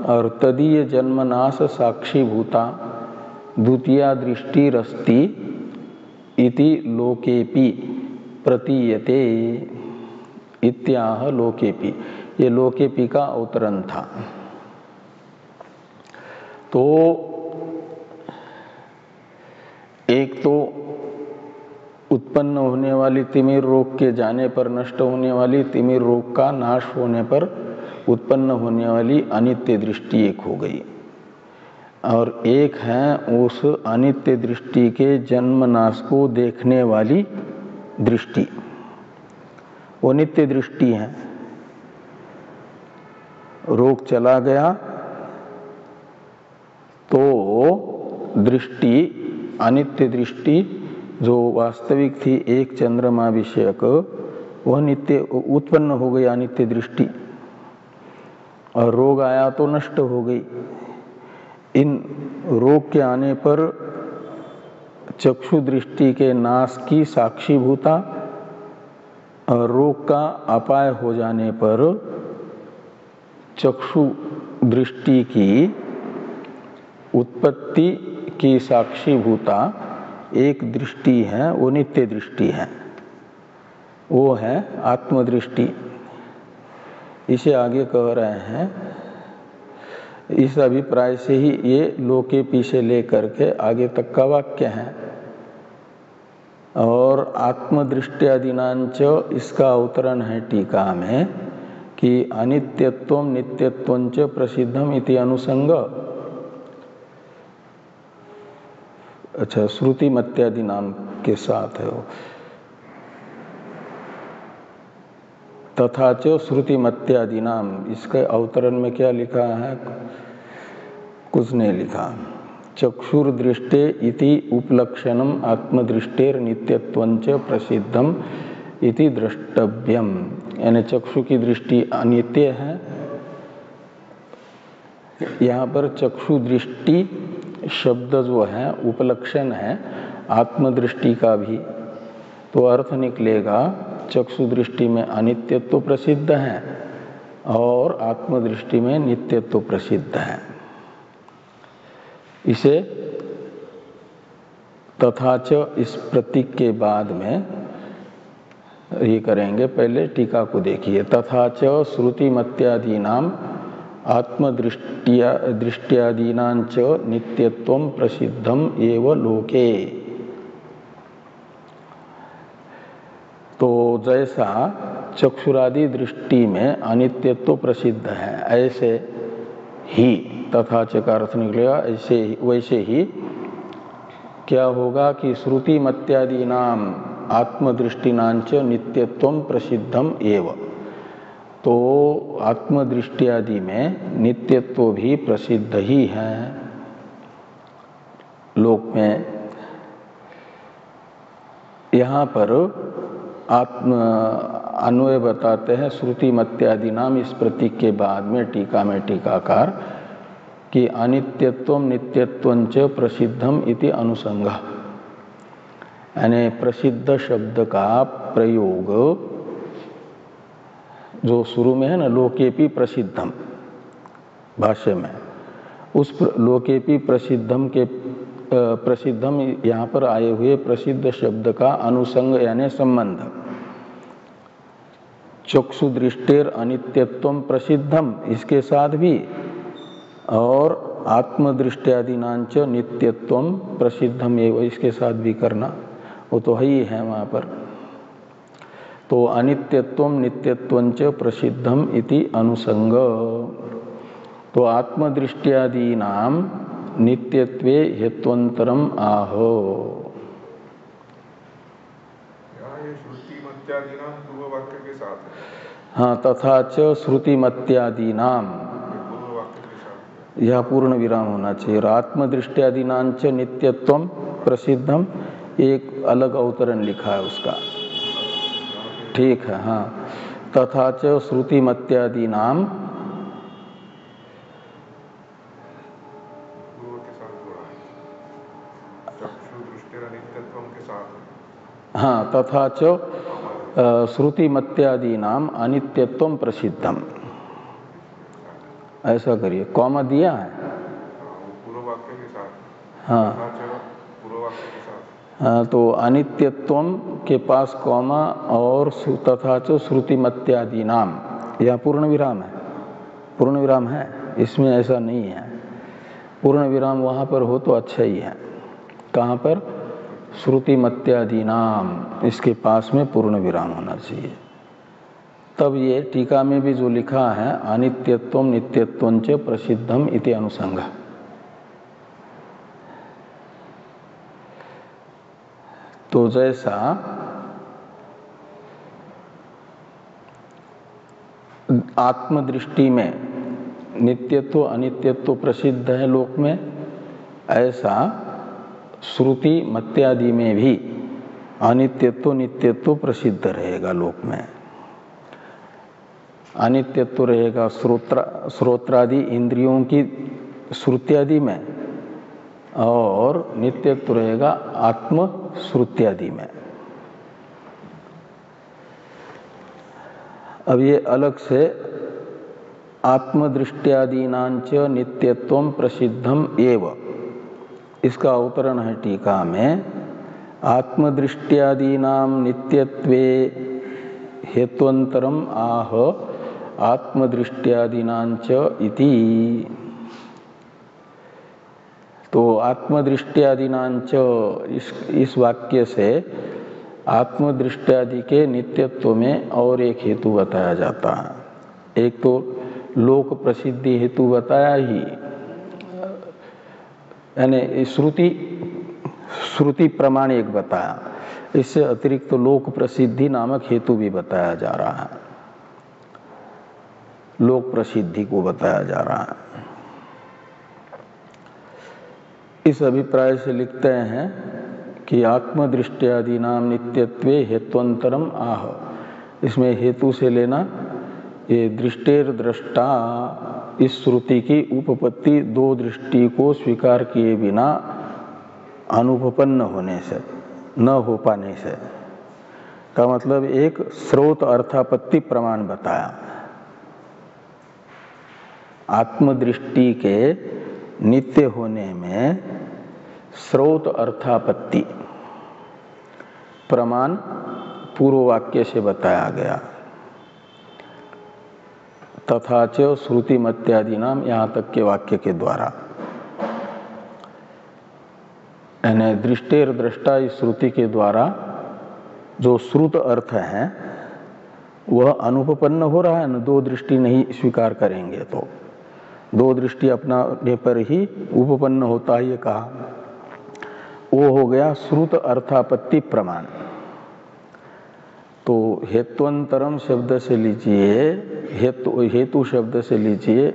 और तदीय जन्मनाश साक्षी भूता द्वितीया दृष्टिरस्ति इति लोकेपि प्रतीयते, इत्याह लोकेपि, ये लोकेपि का अवतरण था। तो एक तो उत्पन्न होने वाली तिमिर रोग के जाने पर नष्ट होने वाली, तिमिर रोग का नाश होने पर उत्पन्न होने वाली अनित्य दृष्टि एक हो गई। और एक है उस अनित्य दृष्टि के जन्मनाश को देखने वाली दृष्टि, वो नित्य दृष्टि है। रोग चला गया तो दृष्टि, अनित्य दृष्टि जो वास्तविक थी एक चंद्रमा विषयक, वह नित्य उत्पन्न हो गई अनित्य दृष्टि, और रोग आया तो नष्ट हो गई। इन रोग के आने पर चक्षु दृष्टि के नाश की साक्षीभूता, और रोग का अपाय हो जाने पर चक्षु दृष्टि की उत्पत्ति की साक्षीभूता एक दृष्टि है, वो नित्य दृष्टि है, वो है आत्मदृष्टि। इसे आगे कह रहे हैं, इस अभिप्राय से ही ये लोके पीछे लेकर के आगे तक का वाक्य है। और आत्मदृष्टियादिनांच, इसका अवतरण है टीका में कि अनित्यत्वम नित्यत्वंच प्रसिद्धम इति अनुसंग। अच्छा, श्रुति मत्यादि नाम के साथ है वो। तथा च श्रुति मत्यादि नाम, इसके अवतरण में क्या लिखा है, कुछ नहीं लिखा। चक्षुर्दृष्टे इति उपलक्षणम आत्मदृष्टेर नित्यत्वंच प्रसिद्धम इति द्रष्टव्यम, यानी चक्षु की दृष्टि अनित्य है। यहाँ पर चक्षु दृष्टि शब्द जो है उपलक्षण है आत्मदृष्टि का भी, तो अर्थ निकलेगा चक्षु दृष्टि में अनित्यत्व प्रसिद्ध है और आत्मदृष्टि में नित्यत्व प्रसिद्ध है। इसे तथा च इस प्रतीक के बाद में ये करेंगे। पहले टीका को देखिए। तथा च श्रुति मत्यादि नाम आत्मदृष्टियादीनांच नित्यत्वम प्रसिद्धम एव लोके। तो जैसा चक्षुरादि दृष्टि में अनित्यत्व प्रसिद्ध है, ऐसे ही तथा च का अर्थ निकलेगा ऐसे ही, वैसे ही क्या होगा कि श्रुति मत्यादि नाम आत्मदृष्टिनांच नित्यत्वम प्रसिद्धम एव, तो आत्मदृष्टियादि में नित्यत्व भी प्रसिद्ध ही है लोक में। यहाँ पर आत्म अन्वय बताते हैं श्रुति मत्यादि नाम इस प्रतीक के बाद में टीका में टीकाकार कि अनित्यत्वम नित्यत्वंच प्रसिद्धम इति अनुसंग, यानी प्रसिद्ध शब्द का प्रयोग जो शुरू में है ना, लोकेपि प्रसिद्धम भाष्य में, उस लोकेपि प्रसिद्धम के प्रसिद्धम यहाँ पर आए हुए प्रसिद्ध शब्द का अनुसंग यानी संबंध, चक्षु दृष्टेर अनित्यत्वम प्रसिद्धम इसके साथ भी और आत्मदृष्टयादिनांच नित्यत्वम प्रसिद्धम एवं इसके साथ भी करना, वो तो ही है वहाँ पर। तो अनित्यत्वम नित्यत्वंच प्रसिद्धम इति अनुसंग, तो आत्मदृष्टयादीनाम नित्यत्वे हेत्वंतरम आहो। ये श्रुति मत्यादीनाम पूर्व वाक्य के साथ है। हाँ, तथा च श्रुति मत्यादीनाम, पूर्व वाक्य के साथ यह पूर्ण विराम होना चाहिए। और आत्मदृष्टयादीनांच नित्यत्वम प्रसिद्धम एक अलग अवतरण लिखा है उसका, ठीक है। हाँ, तथा च श्रुति मत्यादीनाम हाँ, तथा च श्रुति मत्यादीनाम अनित्यत्वम प्रसिद्धम, ऐसा करिए। कॉमा दिया है पूर्व वाक्य के साथ। हाँ, पूर्व वाक्य के साथ। हाँ, तो अनित्यत्वम के पास कॉमा और तथा च श्रुति मत्यादीनाम, यह पूर्ण विराम है। पूर्ण विराम है, इसमें ऐसा नहीं है। पूर्ण विराम वहाँ पर हो तो अच्छा ही है। कहाँ पर? श्रुति मत्यादीनाम, इसके पास में पूर्ण विराम होना चाहिए। तब ये टीका में भी जो लिखा है अनित्यत्वम नित्यत्वंच प्रसिद्धम इति अनुसंग, तो जैसा आत्मदृष्टि में नित्यत्व अनित्यत्व प्रसिद्ध है लोक में, ऐसा श्रुति मत्यादि में भी अनित्यत्व नित्यत्व प्रसिद्ध रहेगा लोक में। अनित्यत्व रहेगा श्रोत्रादि इंद्रियों की श्रुत्यादि में, और नित्यत्व रहेगा आत्म श्रुत्यादि में। अब ये अलग से आत्मदृष्टयादीनांच नित्यत्वम प्रसिद्धम एव, इसका अवतरण है टीका में, आत्मदृष्टयादीनाम नित्यत्वे हेत्वंतरम आह आत्मदृष्टयादीनांच इति। तो आत्मदृष्टयादीनांच इस वाक्य से आत्मदृष्टयादि के नित्यत्व में और एक हेतु बताया जाता है। एक तो लोक प्रसिद्धि हेतु बताया ही, यानी श्रुति प्रमाण एक बताया, इससे अतिरिक्त तो लोक प्रसिद्धि नामक हेतु भी बताया जा रहा है, लोक प्रसिद्धि को बताया जा रहा है। इस अभिप्राय से लिखते हैं कि आत्मदृष्टयादि नाम नित्यत्वे हेत्वंतरम आह, इसमें हेतु से लेना ये दृष्टेर दृष्टा, इस श्रुति की उपपत्ति दो दृष्टि को स्वीकार किए बिना अनुपपन्न होने से, न हो पाने से, का मतलब एक स्रोत अर्थापत्ति प्रमाण बताया। आत्मदृष्टि के नित्य होने में स्रोत अर्थापत्ति प्रमाण पूर्व वाक्य से बताया गया। तथा च श्रुति मत्यादि नाम, यहाँ तक के वाक्य के द्वारा, यानी दृष्टेर दृष्टा इस श्रुति के द्वारा जो श्रुत अर्थ है वह अनुपपन्न हो रहा है न, दो दृष्टि नहीं स्वीकार करेंगे तो दो दृष्टि अपनाने पर ही उपपन्न होता है, ये कहा। वो हो गया श्रुत अर्थापत्ति प्रमाण। तो हेत्वंतरम शब्द से लीजिए, हेतु शब्द से लीजिए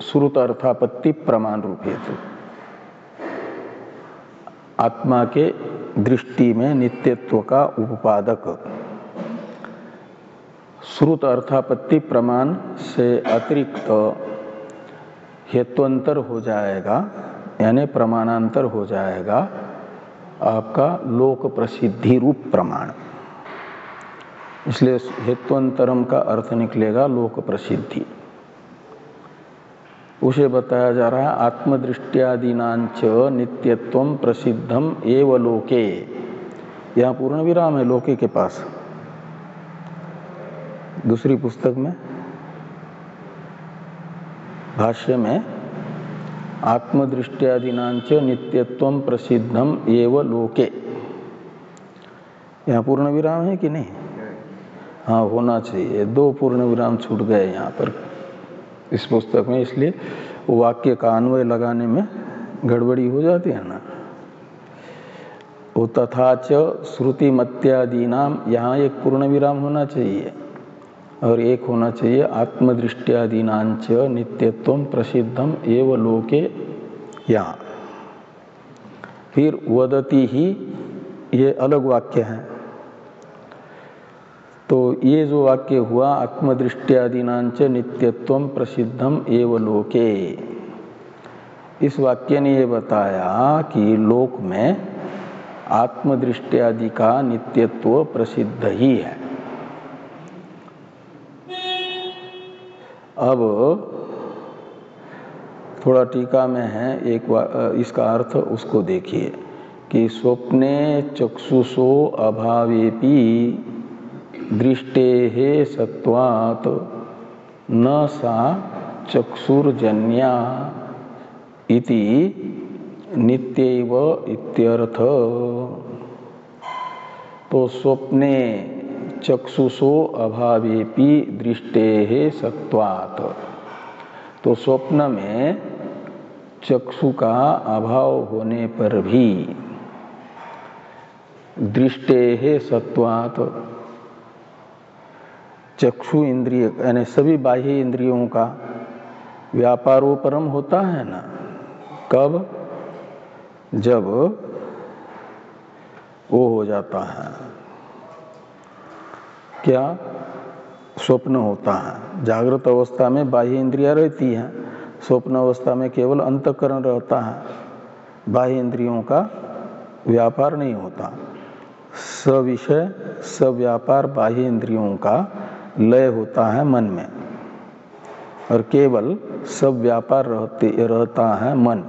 श्रुत अर्थापत्ति प्रमाण रूप हेतु। आत्मा के दृष्टि में नित्यत्व का उपादक श्रुत अर्थापत्ति प्रमाण से अतिरिक्त हेत्वंतर हो जाएगा, यानी प्रमाणांतर हो जाएगा आपका लोक प्रसिद्धि रूप प्रमाण। इसलिए हेत्वंतरम का अर्थ निकलेगा लोक प्रसिद्धि। उसे बताया जा रहा है आत्मदृष्टियादीनांच नित्यत्वम प्रसिद्धम एव लोके। यहाँ पूर्ण विराम है लोके के पास, दूसरी पुस्तक में भाष्य में आत्मदृष्टियादीनांच नित्यत्वम प्रसिद्धम एव लोके। यहाँ पूर्ण विराम है कि नहीं? हाँ, होना चाहिए। 2 पूर्ण विराम छूट गए यहाँ पर इस पुस्तक में, इसलिए वाक्य का अन्वय लगाने में गड़बड़ी हो जाती है ना। वो तथा च श्रुति मत्यादीनाम, यहाँ एक पूर्ण विराम होना चाहिए और एक होना चाहिए आत्मदृष्टियादीनांच नित्यत्वम प्रसिद्धम एव लोके। यहाँ फिर वदति ही, ये अलग वाक्य है। तो ये जो वाक्य हुआ आत्मदृष्टियादीनांच नित्यत्वम प्रसिद्धम एव लोके, इस वाक्य ने ये बताया कि लोक में आत्मदृष्टियादि का नित्यत्व प्रसिद्ध ही है। अब थोड़ा टीका में है एक इसका अर्थ, उसको देखिए कि स्वप्ने चक्षुषो अभावेपि दृष्टेः सत्वात् न सा चक्षुर्जन्या इति नित्यैव इत्यर्थ। तो स्वप्ने चक्षुषो अभावेपि दृष्टेः सत्वात्, तो स्वप्न में चक्षु का अभाव होने पर भी दृष्टेः सत्वात्, चक्षु इंद्रिय यानी सभी बाह्य इंद्रियों का व्यापारोपरम होता है ना। कब? जब वो हो जाता है क्या? स्वप्न होता है। जागृत अवस्था में बाह्य इंद्रियां रहती हैं, स्वप्न अवस्था में केवल अंतःकरण रहता है, बाह्य इंद्रियों का व्यापार नहीं होता। सविषय सव्यापार बाह्य इंद्रियों का लय होता है मन में, और केवल सब व्यापार रहता है मन।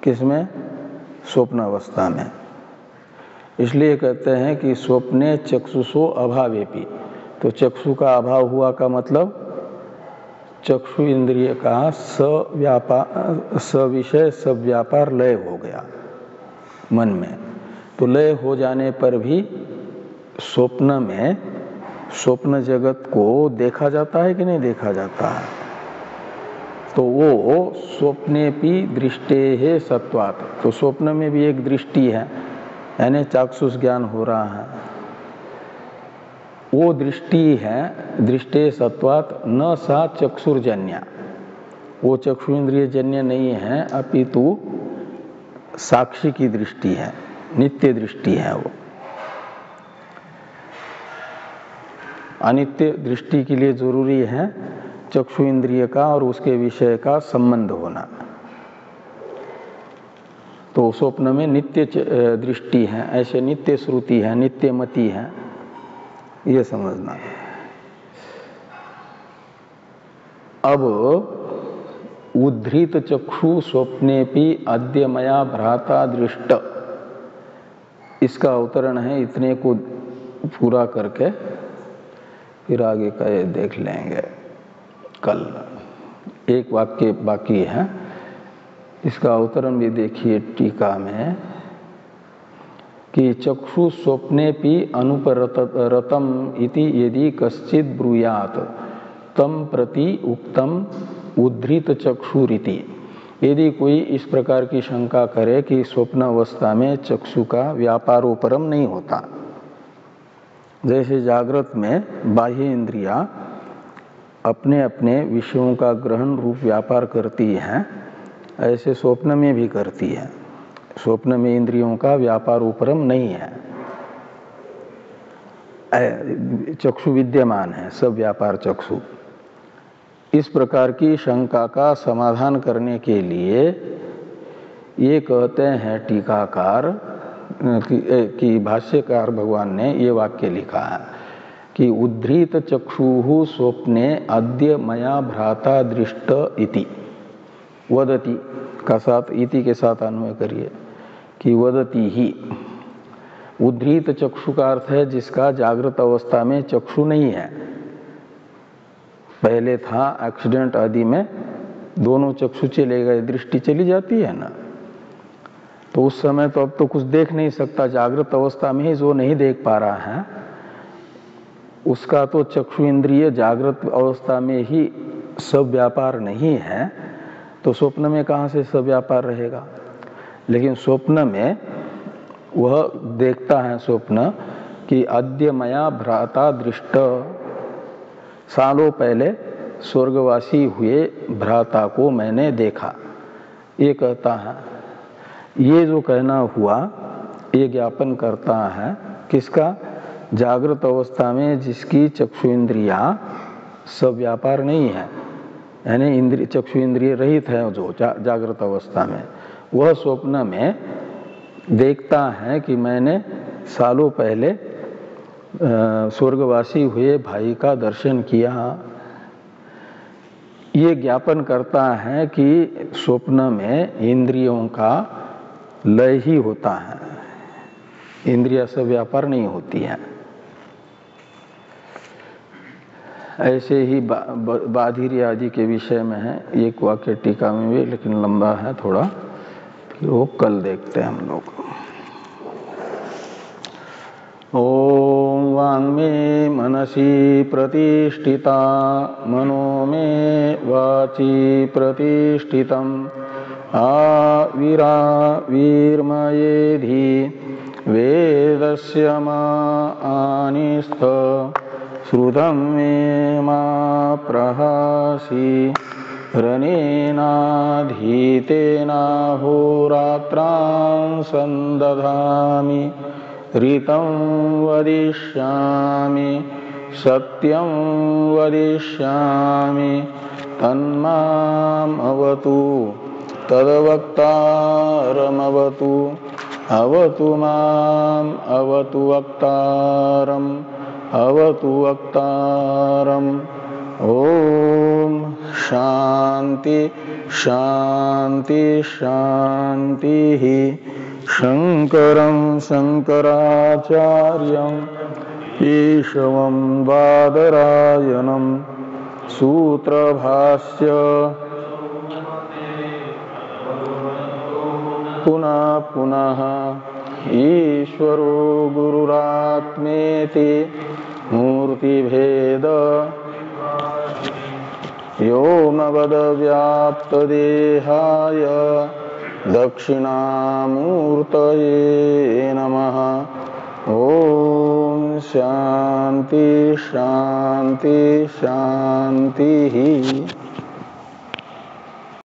किसमें? स्वप्न अवस्था में। इसलिए कहते हैं कि स्वप्ने चक्षुषो अभावेपि, तो चक्षु का अभाव हुआ का मतलब चक्षु इंद्रिय का सव्यापार सविषय सव्यापार लय हो गया मन में। तो लय हो जाने पर भी स्वप्न में स्वप्न जगत को देखा जाता है कि नहीं देखा जाता है? तो वो स्वप्नेपि दृष्टेः सत्वात्, तो स्वप्न में भी एक दृष्टि है, यानी चाक्षुष ज्ञान हो रहा है। वो दृष्टि है दृष्टे सत्वात् न सा चक्षुर्जन्या, वो चक्षु इंद्रिय जन्य नहीं है, अपितु साक्षी की दृष्टि है, नित्य दृष्टि है। वो अनित्य दृष्टि के लिए जरूरी है चक्षु इंद्रिय का और उसके विषय का संबंध होना। तो स्वप्न में नित्य दृष्टि है, ऐसे नित्य श्रुति है, नित्य मति है, ये समझना। अब उद्धृत चक्षु स्वप्नेपि अद्य मया भ्राता दृष्ट, इसका अवतरण है। इतने को पूरा करके फिर आगे का ये देख लेंगे कल। एक वाक्य बाकी है, इसका अवतरण भी देखिए टीका में कि चक्षु स्वप्नेपि अनुपरतम इति यदि कश्चित् ब्रूयात् तम प्रति उक्तम उद्धृत चक्षुरिति। यदि कोई इस प्रकार की शंका करे कि स्वप्न अवस्था में चक्षु का व्यापारोपरम नहीं होता, जैसे जागृत में बाह्य इंद्रियां अपने अपने विषयों का ग्रहण रूप व्यापार करती हैं, ऐसे स्वप्न में भी करती है। स्वप्न में इंद्रियों का व्यापार उपरम नहीं है, चक्षु विद्यमान है, सब व्यापार चक्षु। इस प्रकार की शंका का समाधान करने के लिए ये कहते हैं टीकाकार कि भाष्यकार भगवान ने ये वाक्य लिखा है कि उद्धृत चक्षुः स्वप्ने अद्य मया भ्राता दृष्ट इति वदति का साथ इति के साथ अन्वय करिए कि वदति ही। उद्धृत चक्षु का अर्थ है जिसका जागृत अवस्था में चक्षु नहीं है। पहले था एक्सीडेंट आदि में दोनों चक्षु चले गए, दृष्टि चली जाती है ना, तो उस समय तो अब तो कुछ देख नहीं सकता। जागृत अवस्था में ही जो नहीं देख पा रहा है उसका तो चक्षु इंद्रिय जागृत अवस्था में ही सब व्यापार नहीं है, तो स्वप्न में कहाँ से सब व्यापार रहेगा। लेकिन स्वप्न में वह देखता है स्वप्न कि अद्य मया भ्राता दृष्ट, सालों पहले स्वर्गवासी हुए भ्राता को मैंने देखा, ये कहता है। ये जो कहना हुआ ये ज्ञापन करता है किसका, जागृत अवस्था में जिसकी चक्षु इंद्रिया सब व्यापार नहीं है, यानी इंद्रिय चक्षु इंद्रिय रहित है जो जागृत अवस्था में, वह स्वप्न में देखता है कि मैंने सालों पहले स्वर्गवासी हुए भाई का दर्शन किया। ये ज्ञापन करता है कि स्वप्न में इंद्रियों का लय ही होता है, इंद्रिया से व्यापार नहीं होती है। ऐसे ही बाधिरी आदि के विषय में है एक वाक्य टीका में भी, लेकिन लंबा है थोड़ा, फिर वो कल देखते हैं हम लोग। ओम वांग में मनसी प्रतिष्ठिता मनो में वाची प्रतिष्ठितम आविरा वीर्मयेधि वेदस्य मानिस्थ श्रुतं मे मा प्रहासी रनेनाधीतेनाहोरात्रां संदधामि ऋतं वदिष्यामि सत्यं वदिष्यामि तन्मामवतु तद्वक्तारमवतु अवतु माम् अवतु वक्तारम् अवतु वक्तारम्। ओम शांति शांति शांति। शंकरं शंकराचार्यं केशवं बादरायणं सूत्रभाष्य पुनः पुनः ईश्वरो गुरुरात्मेति मूर्तिभेद व्योमवद्व्याप्तदेहाय दक्षिणामूर्तये नमः। ओम शांति शांति शांति।